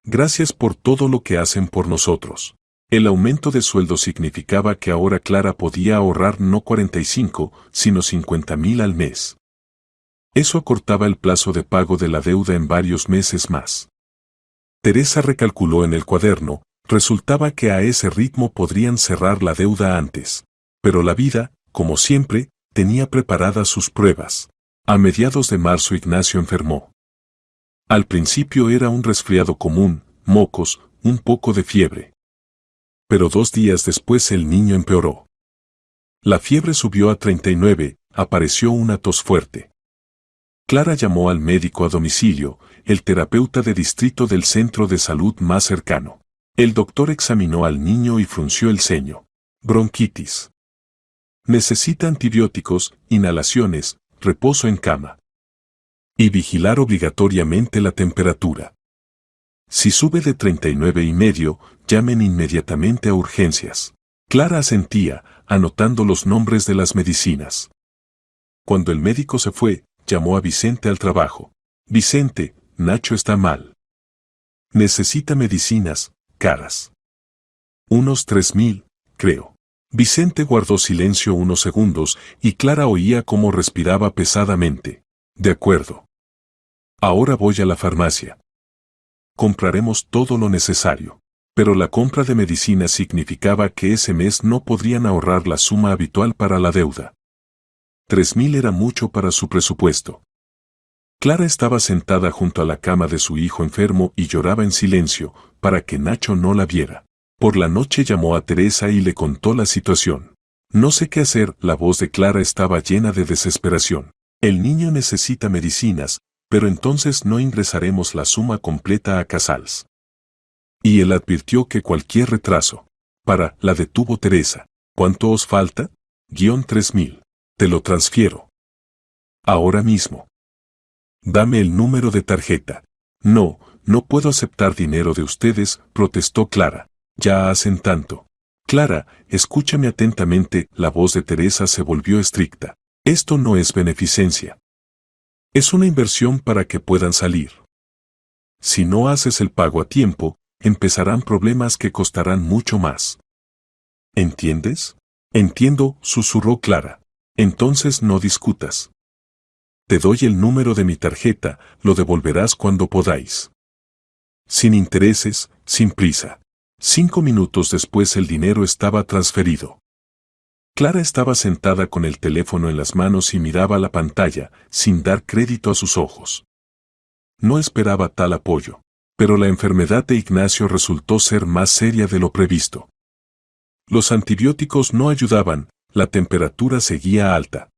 Gracias por todo lo que hacen por nosotros. El aumento de sueldo significaba que ahora Clara podía ahorrar no 45, sino 50.000 al mes. Eso acortaba el plazo de pago de la deuda en varios meses más. Teresa recalculó en el cuaderno, resultaba que a ese ritmo podrían cerrar la deuda antes. Pero la vida, como siempre, tenía preparadas sus pruebas. A mediados de marzo Ignacio enfermó. Al principio era un resfriado común, mocos, un poco de fiebre. Pero 2 días después el niño empeoró. La fiebre subió a 39, apareció una tos fuerte. Clara llamó al médico a domicilio, el terapeuta de distrito del centro de salud más cercano. El doctor examinó al niño y frunció el ceño. Bronquitis. Necesita antibióticos, inhalaciones, reposo en cama. Y vigilar obligatoriamente la temperatura. Si sube de 39,5, llamen inmediatamente a urgencias. Clara asentía, anotando los nombres de las medicinas. Cuando el médico se fue, llamó a Vicente al trabajo. Vicente, Nacho está mal. Necesita medicinas, caras. Unos 3,000, creo. Vicente guardó silencio unos segundos y Clara oía cómo respiraba pesadamente. De acuerdo. Ahora voy a la farmacia. Compraremos todo lo necesario. Pero la compra de medicinas significaba que ese mes no podrían ahorrar la suma habitual para la deuda. 3,000 era mucho para su presupuesto. Clara estaba sentada junto a la cama de su hijo enfermo y lloraba en silencio, para que Nacho no la viera. Por la noche llamó a Teresa y le contó la situación. No sé qué hacer, la voz de Clara estaba llena de desesperación. El niño necesita medicinas, pero entonces no ingresaremos la suma completa a Casals. Y él advirtió que cualquier retraso. La detuvo Teresa. ¿Cuánto os falta? 3,000. Te lo transfiero. Ahora mismo. Dame el número de tarjeta. No, no puedo aceptar dinero de ustedes, protestó Clara. Ya hacen tanto. Clara, escúchame atentamente, la voz de Teresa se volvió estricta. Esto no es beneficencia. Es una inversión para que puedan salir. Si no haces el pago a tiempo, empezarán problemas que costarán mucho más. ¿Entiendes? Entiendo, susurró Clara. Entonces no discutas. Te doy el número de mi tarjeta, lo devolverás cuando podáis. Sin intereses, sin prisa. 5 minutos después el dinero estaba transferido. Clara estaba sentada con el teléfono en las manos y miraba la pantalla, sin dar crédito a sus ojos. No esperaba tal apoyo, pero la enfermedad de Ignacio resultó ser más seria de lo previsto. Los antibióticos no ayudaban, la temperatura seguía alta.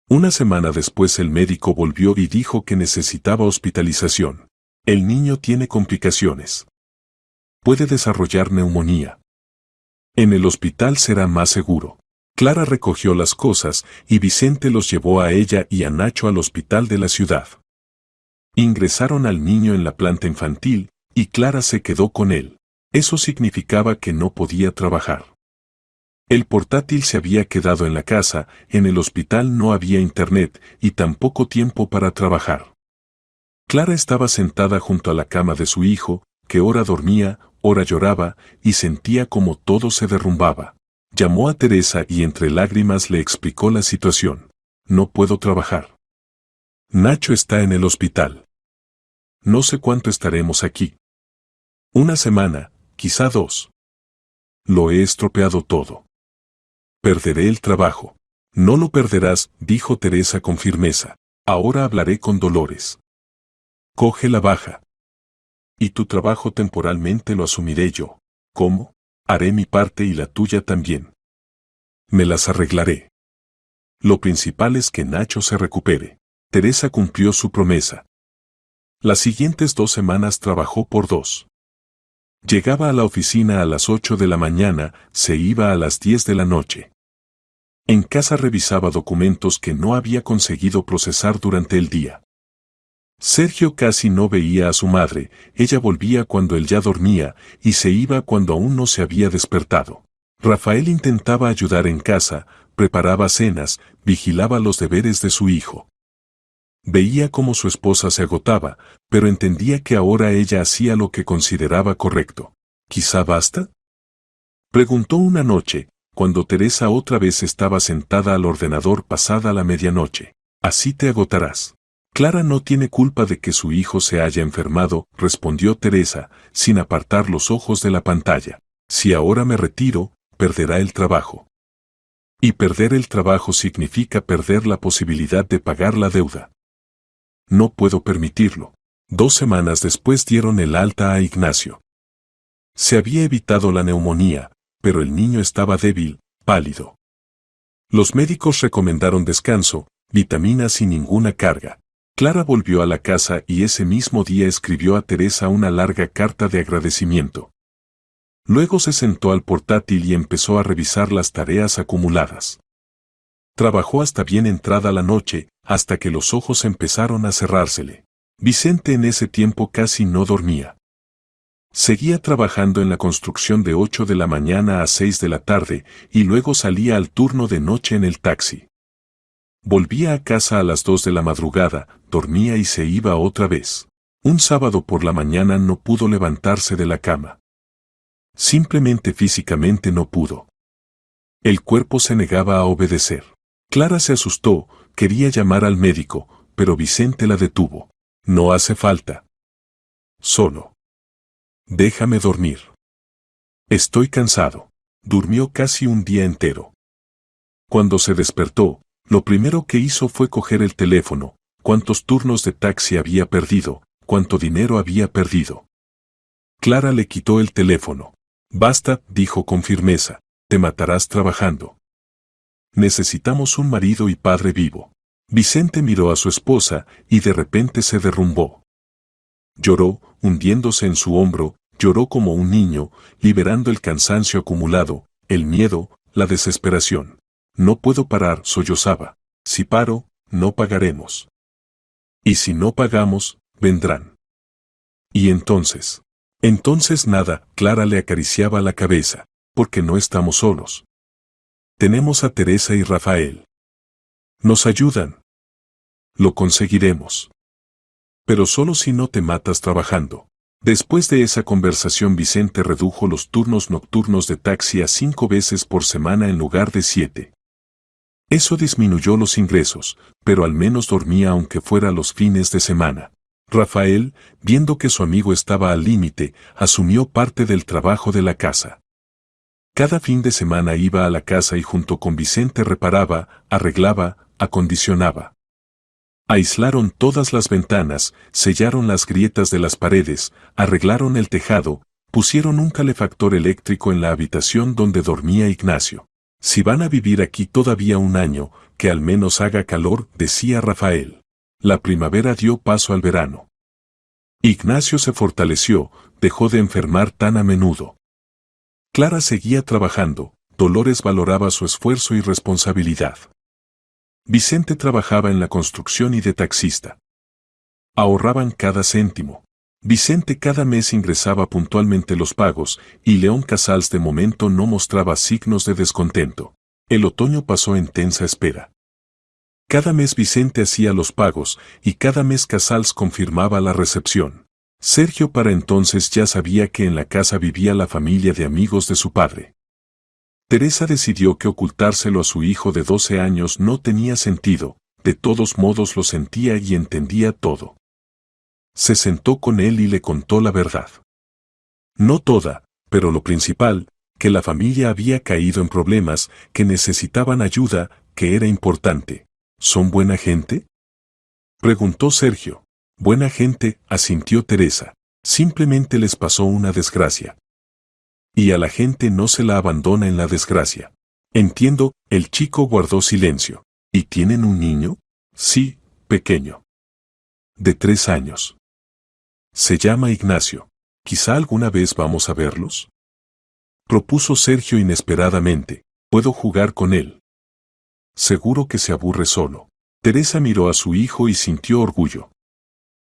Una semana después el médico volvió y dijo que necesitaba hospitalización. El niño tiene complicaciones. Puede desarrollar neumonía. En el hospital será más seguro. Clara recogió las cosas y Vicente los llevó a ella y a Nacho al hospital de la ciudad. Ingresaron al niño en la planta infantil y Clara se quedó con él. Eso significaba que no podía trabajar. El portátil se había quedado en la casa, en el hospital no había internet y tampoco tiempo para trabajar. Clara estaba sentada junto a la cama de su hijo, que ora dormía, ora lloraba, y sentía como todo se derrumbaba. Llamó a Teresa y entre lágrimas le explicó la situación. No puedo trabajar. Nacho está en el hospital. No sé cuánto estaremos aquí. Una semana, quizá 2. Lo he estropeado todo. Perderé el trabajo. No lo perderás, dijo Teresa con firmeza. Ahora hablaré con Dolores. Coge la baja. Y tu trabajo temporalmente lo asumiré yo. ¿Cómo? Haré mi parte y la tuya también. Me las arreglaré. Lo principal es que Nacho se recupere. Teresa cumplió su promesa. Las siguientes 2 semanas trabajó por 2. Llegaba a la oficina a las 8 de la mañana, se iba a las 10 de la noche. En casa revisaba documentos que no había conseguido procesar durante el día. Sergio casi no veía a su madre, ella volvía cuando él ya dormía y se iba cuando aún no se había despertado. Rafael intentaba ayudar en casa, preparaba cenas, vigilaba los deberes de su hijo. Veía cómo su esposa se agotaba, pero entendía que ahora ella hacía lo que consideraba correcto. ¿Quizá basta? Preguntó una noche, cuando Teresa otra vez estaba sentada al ordenador pasada la medianoche. Así te agotarás. Clara no tiene culpa de que su hijo se haya enfermado, respondió Teresa, sin apartar los ojos de la pantalla. Si ahora me retiro, perderá el trabajo. Y perder el trabajo significa perder la posibilidad de pagar la deuda. No puedo permitirlo. 2 semanas después dieron el alta a Ignacio. Se había evitado la neumonía, pero el niño estaba débil, pálido. Los médicos recomendaron descanso, vitaminas y ninguna carga. Clara volvió a la casa y ese mismo día escribió a Teresa una larga carta de agradecimiento. Luego se sentó al portátil y empezó a revisar las tareas acumuladas. Trabajó hasta bien entrada la noche, hasta que los ojos empezaron a cerrársele. Vicente en ese tiempo casi no dormía. Seguía trabajando en la construcción de 8 de la mañana a 6 de la tarde, y luego salía al turno de noche en el taxi. Volvía a casa a las 2 de la madrugada, dormía y se iba otra vez. Un sábado por la mañana no pudo levantarse de la cama. Simplemente físicamente no pudo. El cuerpo se negaba a obedecer. Clara se asustó, quería llamar al médico, pero Vicente la detuvo. No hace falta. Solo. Déjame dormir. Estoy cansado. Durmió casi un día entero. Cuando se despertó, lo primero que hizo fue coger el teléfono, cuántos turnos de taxi había perdido, cuánto dinero había perdido. Clara le quitó el teléfono. Basta, dijo con firmeza, te matarás trabajando. Necesitamos un marido y padre vivo. Vicente miró a su esposa y de repente se derrumbó. Lloró, hundiéndose en su hombro, lloró como un niño, liberando el cansancio acumulado, el miedo, la desesperación. No puedo parar, sollozaba. Si paro, no pagaremos. Y si no pagamos, vendrán. Y entonces. Entonces nada, Clara le acariciaba la cabeza, porque no estamos solos. Tenemos a Teresa y Rafael. Nos ayudan. Lo conseguiremos. Pero solo si no te matas trabajando. Después de esa conversación Vicente redujo los turnos nocturnos de taxi a 5 veces por semana en lugar de 7. Eso disminuyó los ingresos, pero al menos dormía aunque fuera los fines de semana. Rafael, viendo que su amigo estaba al límite, asumió parte del trabajo de la casa. Cada fin de semana iba a la casa y junto con Vicente reparaba, arreglaba, acondicionaba. Aislaron todas las ventanas, sellaron las grietas de las paredes, arreglaron el tejado, pusieron un calefactor eléctrico en la habitación donde dormía Ignacio. Si van a vivir aquí todavía un año, que al menos haga calor, decía Rafael. La primavera dio paso al verano. Ignacio se fortaleció, dejó de enfermar tan a menudo. Clara seguía trabajando, Dolores valoraba su esfuerzo y responsabilidad. Vicente trabajaba en la construcción y de taxista. Ahorraban cada céntimo. Vicente cada mes ingresaba puntualmente los pagos, y León Casals de momento no mostraba signos de descontento. El otoño pasó en tensa espera. Cada mes Vicente hacía los pagos, y cada mes Casals confirmaba la recepción. Sergio para entonces ya sabía que en la casa vivía la familia de amigos de su padre. Teresa decidió que ocultárselo a su hijo de 12 años no tenía sentido, de todos modos lo sentía y entendía todo. Se sentó con él y le contó la verdad. No toda, pero lo principal, que la familia había caído en problemas, que necesitaban ayuda, que era importante. ¿Son buena gente?, preguntó Sergio. Buena gente, asintió Teresa. Simplemente les pasó una desgracia. Y a la gente no se la abandona en la desgracia. Entiendo, el chico guardó silencio. ¿Y tienen un niño? Sí, pequeño. De 3 años. Se llama Ignacio. ¿Quizá alguna vez vamos a verlos?, propuso Sergio inesperadamente. Puedo jugar con él. Seguro que se aburre solo. Teresa miró a su hijo y sintió orgullo.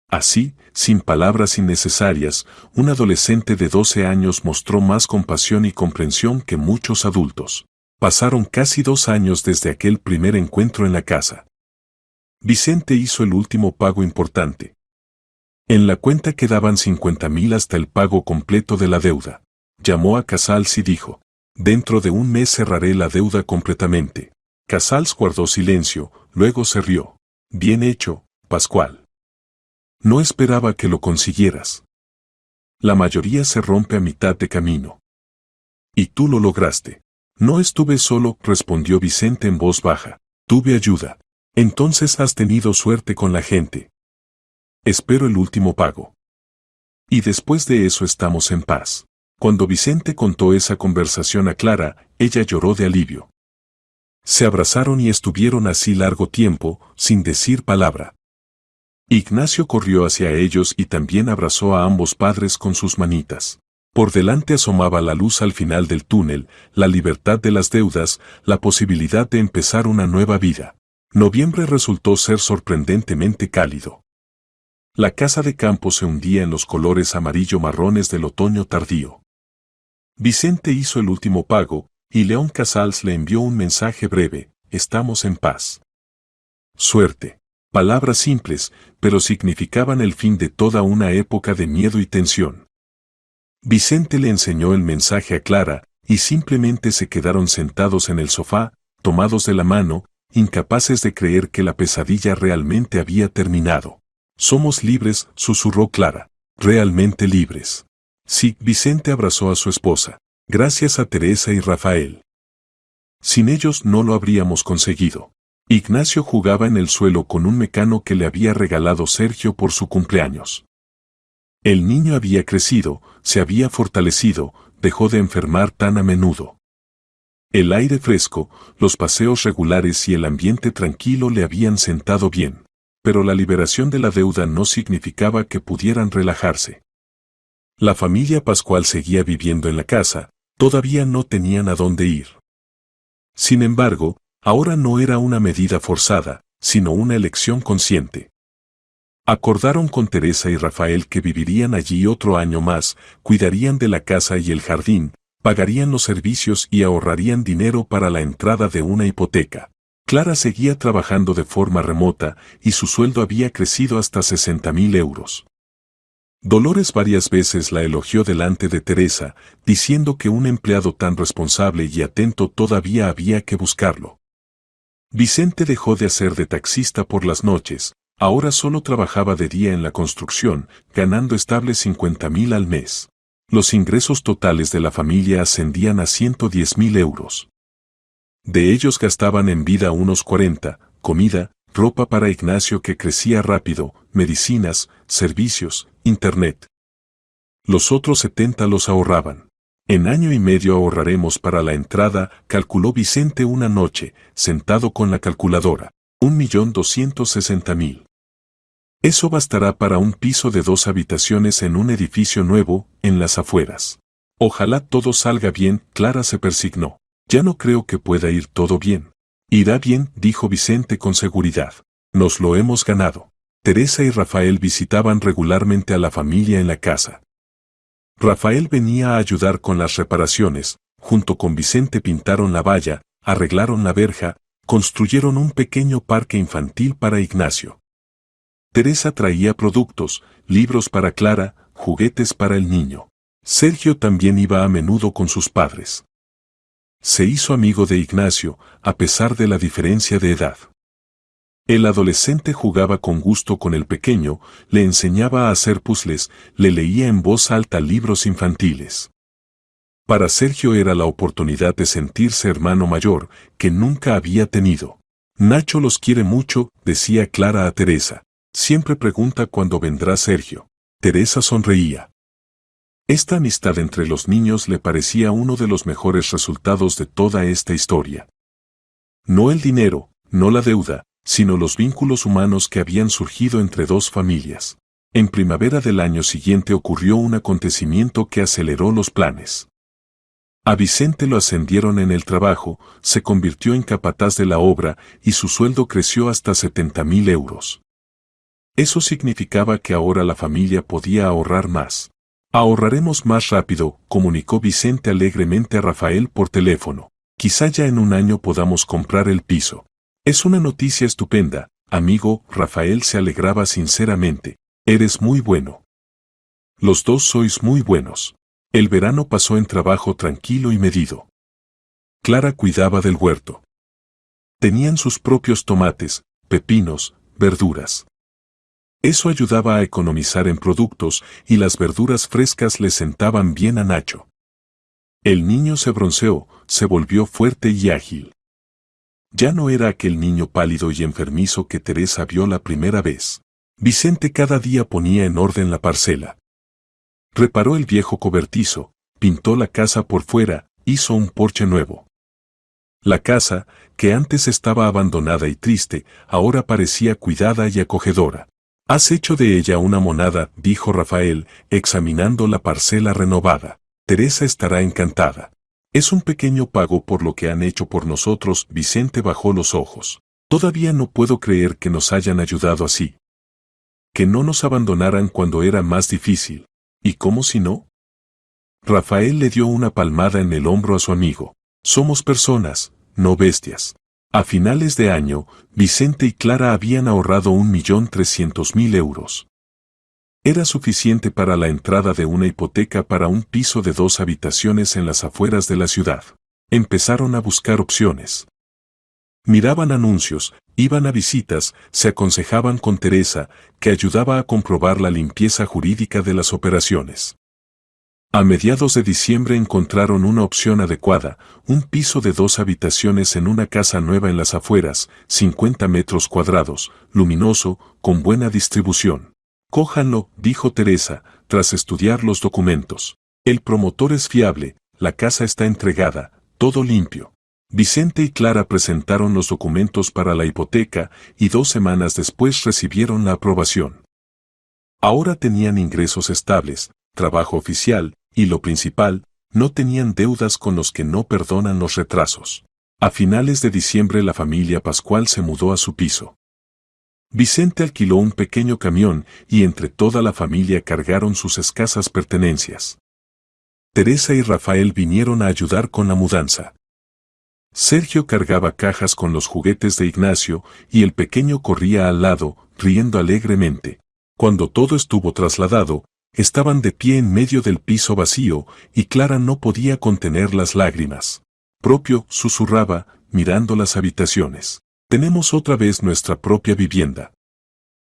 Así, sin palabras innecesarias, un adolescente de 12 años mostró más compasión y comprensión que muchos adultos. Pasaron casi 2 años desde aquel primer encuentro en la casa. Vicente hizo el último pago importante. En la cuenta quedaban 50,000 hasta el pago completo de la deuda. Llamó a Casals y dijo: dentro de un mes cerraré la deuda completamente. Casals guardó silencio, luego se rió. Bien hecho, Pascual. No esperaba que lo consiguieras. La mayoría se rompe a mitad de camino. Y tú lo lograste. No estuve solo, respondió Vicente en voz baja. Tuve ayuda. Entonces has tenido suerte con la gente. Espero el último pago. Y después de eso estamos en paz. Cuando Vicente contó esa conversación a Clara, ella lloró de alivio. Se abrazaron y estuvieron así largo tiempo, sin decir palabra. Ignacio corrió hacia ellos y también abrazó a ambos padres con sus manitas. Por delante asomaba la luz al final del túnel, la libertad de las deudas, la posibilidad de empezar una nueva vida. Noviembre resultó ser sorprendentemente cálido. La casa de campo se hundía en los colores amarillo-marrones del otoño tardío. Vicente hizo el último pago, y León Casals le envió un mensaje breve: estamos en paz. Suerte. Palabras simples, pero significaban el fin de toda una época de miedo y tensión. Vicente le enseñó el mensaje a Clara, y simplemente se quedaron sentados en el sofá, tomados de la mano, incapaces de creer que la pesadilla realmente había terminado. Somos libres, susurró Clara. Realmente libres. Sí, Vicente abrazó a su esposa. Gracias a Teresa y Rafael. Sin ellos no lo habríamos conseguido. Ignacio jugaba en el suelo con un mecano que le había regalado Sergio por su cumpleaños. El niño había crecido, se había fortalecido, dejó de enfermar tan a menudo. El aire fresco, los paseos regulares y el ambiente tranquilo le habían sentado bien, pero la liberación de la deuda no significaba que pudieran relajarse. La familia Pascual seguía viviendo en la casa, todavía no tenían a dónde ir. Sin embargo, ahora no era una medida forzada, sino una elección consciente. Acordaron con Teresa y Rafael que vivirían allí otro año más, cuidarían de la casa y el jardín, pagarían los servicios y ahorrarían dinero para la entrada de una hipoteca. Clara seguía trabajando de forma remota y su sueldo había crecido hasta 60.000 euros. Dolores varias veces la elogió delante de Teresa, diciendo que un empleado tan responsable y atento todavía había que buscarlo. Vicente dejó de hacer de taxista por las noches, ahora solo trabajaba de día en la construcción, ganando estable 50.000 al mes. Los ingresos totales de la familia ascendían a 110.000 euros. De ellos gastaban en vida unos 40, comida, ropa para Ignacio que crecía rápido, medicinas, servicios, internet. Los otros 70 los ahorraban. En año y medio ahorraremos para la entrada, calculó Vicente una noche, sentado con la calculadora. 1.260.000. Eso bastará para un piso de 2 habitaciones en un edificio nuevo, en las afueras. Ojalá todo salga bien, Clara se persignó. Ya no creo que pueda ir todo bien. Irá bien, dijo Vicente con seguridad. Nos lo hemos ganado. Teresa y Rafael visitaban regularmente a la familia en la casa. Rafael venía a ayudar con las reparaciones, junto con Vicente pintaron la valla, arreglaron la verja, construyeron un pequeño parque infantil para Ignacio. Teresa traía productos, libros para Clara, juguetes para el niño. Sergio también iba a menudo con sus padres. Se hizo amigo de Ignacio, a pesar de la diferencia de edad. El adolescente jugaba con gusto con el pequeño, le enseñaba a hacer puzzles, le leía en voz alta libros infantiles. Para Sergio era la oportunidad de sentirse hermano mayor, que nunca había tenido. Nacho los quiere mucho, decía Clara a Teresa. Siempre pregunta cuándo vendrá Sergio. Teresa sonreía. Esta amistad entre los niños le parecía uno de los mejores resultados de toda esta historia. No el dinero, no la deuda, sino los vínculos humanos que habían surgido entre dos familias. En primavera del año siguiente ocurrió un acontecimiento que aceleró los planes. A Vicente lo ascendieron en el trabajo, se convirtió en capataz de la obra y su sueldo creció hasta 70.000 euros. Eso significaba que ahora la familia podía ahorrar más. Ahorraremos más rápido, comunicó Vicente alegremente a Rafael por teléfono. Quizá ya en un año podamos comprar el piso. Es una noticia estupenda, amigo. Rafael se alegraba sinceramente. Eres muy bueno. Los dos sois muy buenos. El verano pasó en trabajo tranquilo y medido. Clara cuidaba del huerto. Tenían sus propios tomates, pepinos, verduras. Eso ayudaba a economizar en productos y las verduras frescas le sentaban bien a Nacho. El niño se bronceó, se volvió fuerte y ágil. Ya no era aquel niño pálido y enfermizo que Teresa vio la primera vez. Vicente cada día ponía en orden la parcela. Reparó el viejo cobertizo, pintó la casa por fuera, hizo un porche nuevo. La casa, que antes estaba abandonada y triste, ahora parecía cuidada y acogedora. Has hecho de ella una monada, dijo Rafael, examinando la parcela renovada. Teresa estará encantada. Es un pequeño pago por lo que han hecho por nosotros. Vicente bajó los ojos. Todavía no puedo creer que nos hayan ayudado así. Que no nos abandonaran cuando era más difícil. ¿Y cómo si no? Rafael le dio una palmada en el hombro a su amigo. Somos personas, no bestias. A finales de año, Vicente y Clara habían ahorrado 1.300.000 euros. Era suficiente para la entrada de una hipoteca para un piso de 2 habitaciones en las afueras de la ciudad. Empezaron a buscar opciones. Miraban anuncios, iban a visitas, se aconsejaban con Teresa, que ayudaba a comprobar la limpieza jurídica de las operaciones. A mediados de diciembre encontraron una opción adecuada, un piso de 2 habitaciones en una casa nueva en las afueras, 50 metros cuadrados, luminoso, con buena distribución. Cójanlo, dijo Teresa, tras estudiar los documentos. El promotor es fiable, la casa está entregada, todo limpio. Vicente y Clara presentaron los documentos para la hipoteca y 2 semanas después recibieron la aprobación. Ahora tenían ingresos estables, trabajo oficial, y lo principal, no tenían deudas con los que no perdonan los retrasos. A finales de diciembre la familia Pascual se mudó a su piso. Vicente alquiló un pequeño camión y entre toda la familia cargaron sus escasas pertenencias. Teresa y Rafael vinieron a ayudar con la mudanza. Sergio cargaba cajas con los juguetes de Ignacio y el pequeño corría al lado, riendo alegremente. Cuando todo estuvo trasladado, estaban de pie en medio del piso vacío y Clara no podía contener las lágrimas. Propio, susurraba, mirando las habitaciones. Tenemos otra vez nuestra propia vivienda.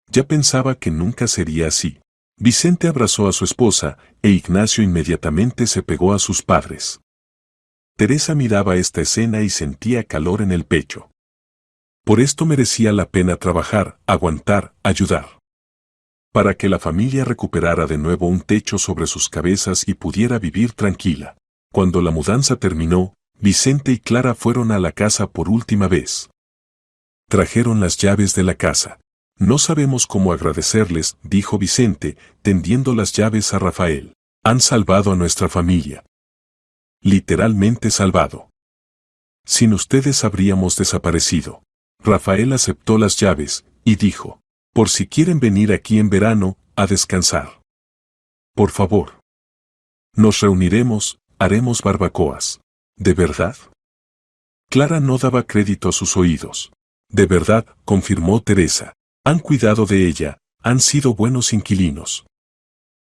Ya pensaba que nunca sería así. Vicente abrazó a su esposa e Ignacio inmediatamente se pegó a sus padres. Teresa miraba esta escena y sentía calor en el pecho. Por esto merecía la pena trabajar, aguantar, ayudar. Para que la familia recuperara de nuevo un techo sobre sus cabezas y pudiera vivir tranquila. Cuando la mudanza terminó, Vicente y Clara fueron a la casa por última vez. Trajeron las llaves de la casa. No sabemos cómo agradecerles, dijo Vicente, tendiendo las llaves a Rafael. Han salvado a nuestra familia. Literalmente salvado. Sin ustedes habríamos desaparecido. Rafael aceptó las llaves y dijo, por si quieren venir aquí en verano, a descansar. Por favor. Nos reuniremos, haremos barbacoas. ¿De verdad? Clara no daba crédito a sus oídos. De verdad, confirmó Teresa. Han cuidado de ella, han sido buenos inquilinos.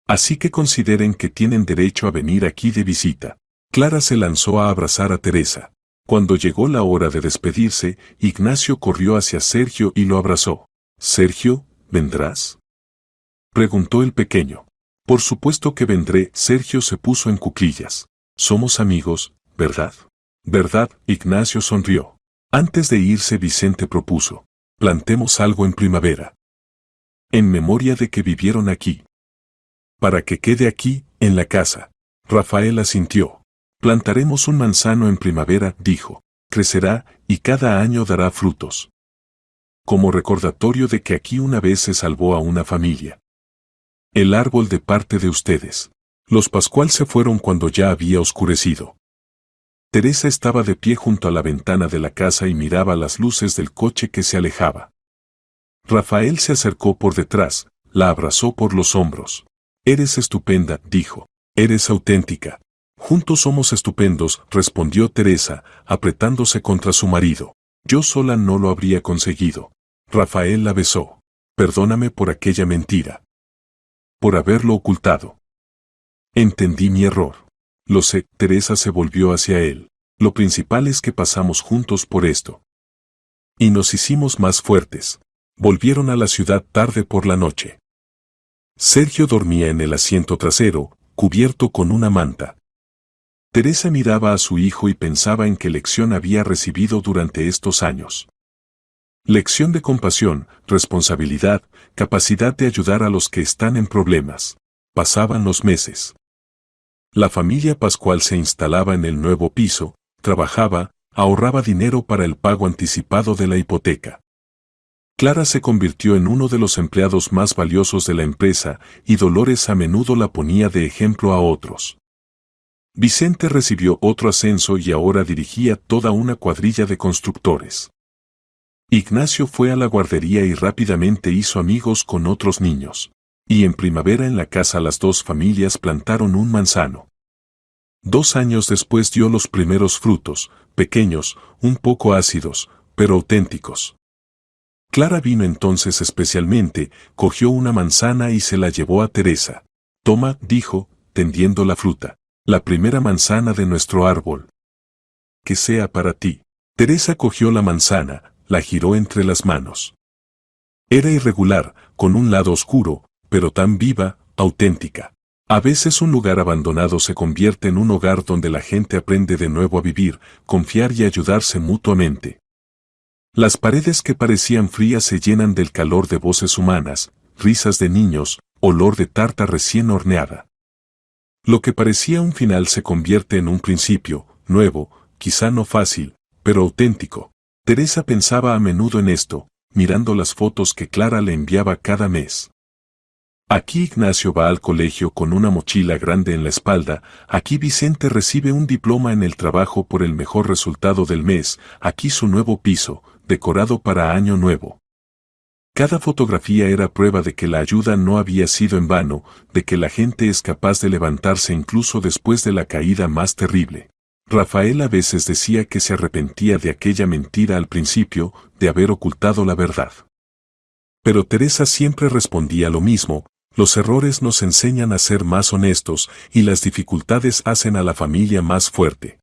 Así que consideren que tienen derecho a venir aquí de visita. Clara se lanzó a abrazar a Teresa. Cuando llegó la hora de despedirse, Ignacio corrió hacia Sergio y lo abrazó. «Sergio, ¿vendrás?», preguntó el pequeño. «Por supuesto que vendré», Sergio se puso en cuclillas. «Somos amigos, ¿verdad?». «¿Verdad?», Ignacio sonrió. Antes de irse Vicente propuso. «Plantemos algo en primavera. En memoria de que vivieron aquí. Para que quede aquí, en la casa». Rafael asintió. «Plantaremos un manzano en primavera», dijo. «Crecerá, y cada año dará frutos. Como recordatorio de que aquí una vez se salvó a una familia. El árbol de parte de ustedes». Los Pascual se fueron cuando ya había oscurecido. Teresa estaba de pie junto a la ventana de la casa y miraba las luces del coche que se alejaba. Rafael se acercó por detrás, la abrazó por los hombros. «Eres estupenda», dijo. «Eres auténtica». «Juntos somos estupendos», respondió Teresa, apretándose contra su marido. «Yo sola no lo habría conseguido». Rafael la besó. «Perdóname por aquella mentira. Por haberlo ocultado. Entendí mi error». «Lo sé», Teresa se volvió hacia él. «Lo principal es que pasamos juntos por esto. Y nos hicimos más fuertes». Volvieron a la ciudad tarde por la noche. Sergio dormía en el asiento trasero, cubierto con una manta. Teresa miraba a su hijo y pensaba en qué lección había recibido durante estos años. Lección de compasión, responsabilidad, capacidad de ayudar a los que están en problemas. Pasaban los meses. La familia Pascual se instalaba en el nuevo piso, trabajaba, ahorraba dinero para el pago anticipado de la hipoteca. Clara se convirtió en uno de los empleados más valiosos de la empresa y Dolores a menudo la ponía de ejemplo a otros. Vicente recibió otro ascenso y ahora dirigía toda una cuadrilla de constructores. Ignacio fue a la guardería y rápidamente hizo amigos con otros niños. Y en primavera en la casa las dos familias plantaron un manzano. 2 años después dio los primeros frutos, pequeños, un poco ácidos, pero auténticos. Clara vino entonces especialmente, cogió una manzana y se la llevó a Teresa. Toma, dijo, tendiendo la fruta, la primera manzana de nuestro árbol. Que sea para ti. Teresa cogió la manzana, la giró entre las manos. Era irregular, con un lado oscuro, pero tan viva, auténtica. A veces un lugar abandonado se convierte en un hogar donde la gente aprende de nuevo a vivir, confiar y ayudarse mutuamente. Las paredes que parecían frías se llenan del calor de voces humanas, risas de niños, olor de tarta recién horneada. Lo que parecía un final se convierte en un principio, nuevo, quizá no fácil, pero auténtico. Teresa pensaba a menudo en esto, mirando las fotos que Clara le enviaba cada mes. Aquí Ignacio va al colegio con una mochila grande en la espalda, aquí Vicente recibe un diploma en el trabajo por el mejor resultado del mes, aquí su nuevo piso, decorado para Año Nuevo. Cada fotografía era prueba de que la ayuda no había sido en vano, de que la gente es capaz de levantarse incluso después de la caída más terrible. Rafael a veces decía que se arrepentía de aquella mentira al principio, de haber ocultado la verdad. Pero Teresa siempre respondía lo mismo: los errores nos enseñan a ser más honestos y las dificultades hacen a la familia más fuerte.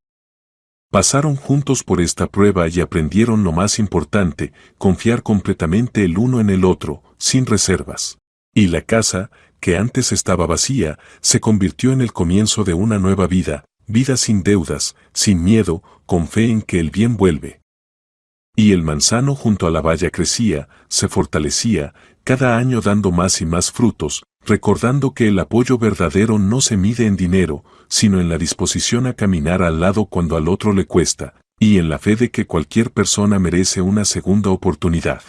Pasaron juntos por esta prueba y aprendieron lo más importante: confiar completamente el uno en el otro, sin reservas. Y la casa, que antes estaba vacía, se convirtió en el comienzo de una nueva vida, vida sin deudas, sin miedo, con fe en que el bien vuelve. Y el manzano junto a la valla crecía, se fortalecía, cada año dando más y más frutos, recordando que el apoyo verdadero no se mide en dinero, sino en la disposición a caminar al lado cuando al otro le cuesta, y en la fe de que cualquier persona merece una segunda oportunidad.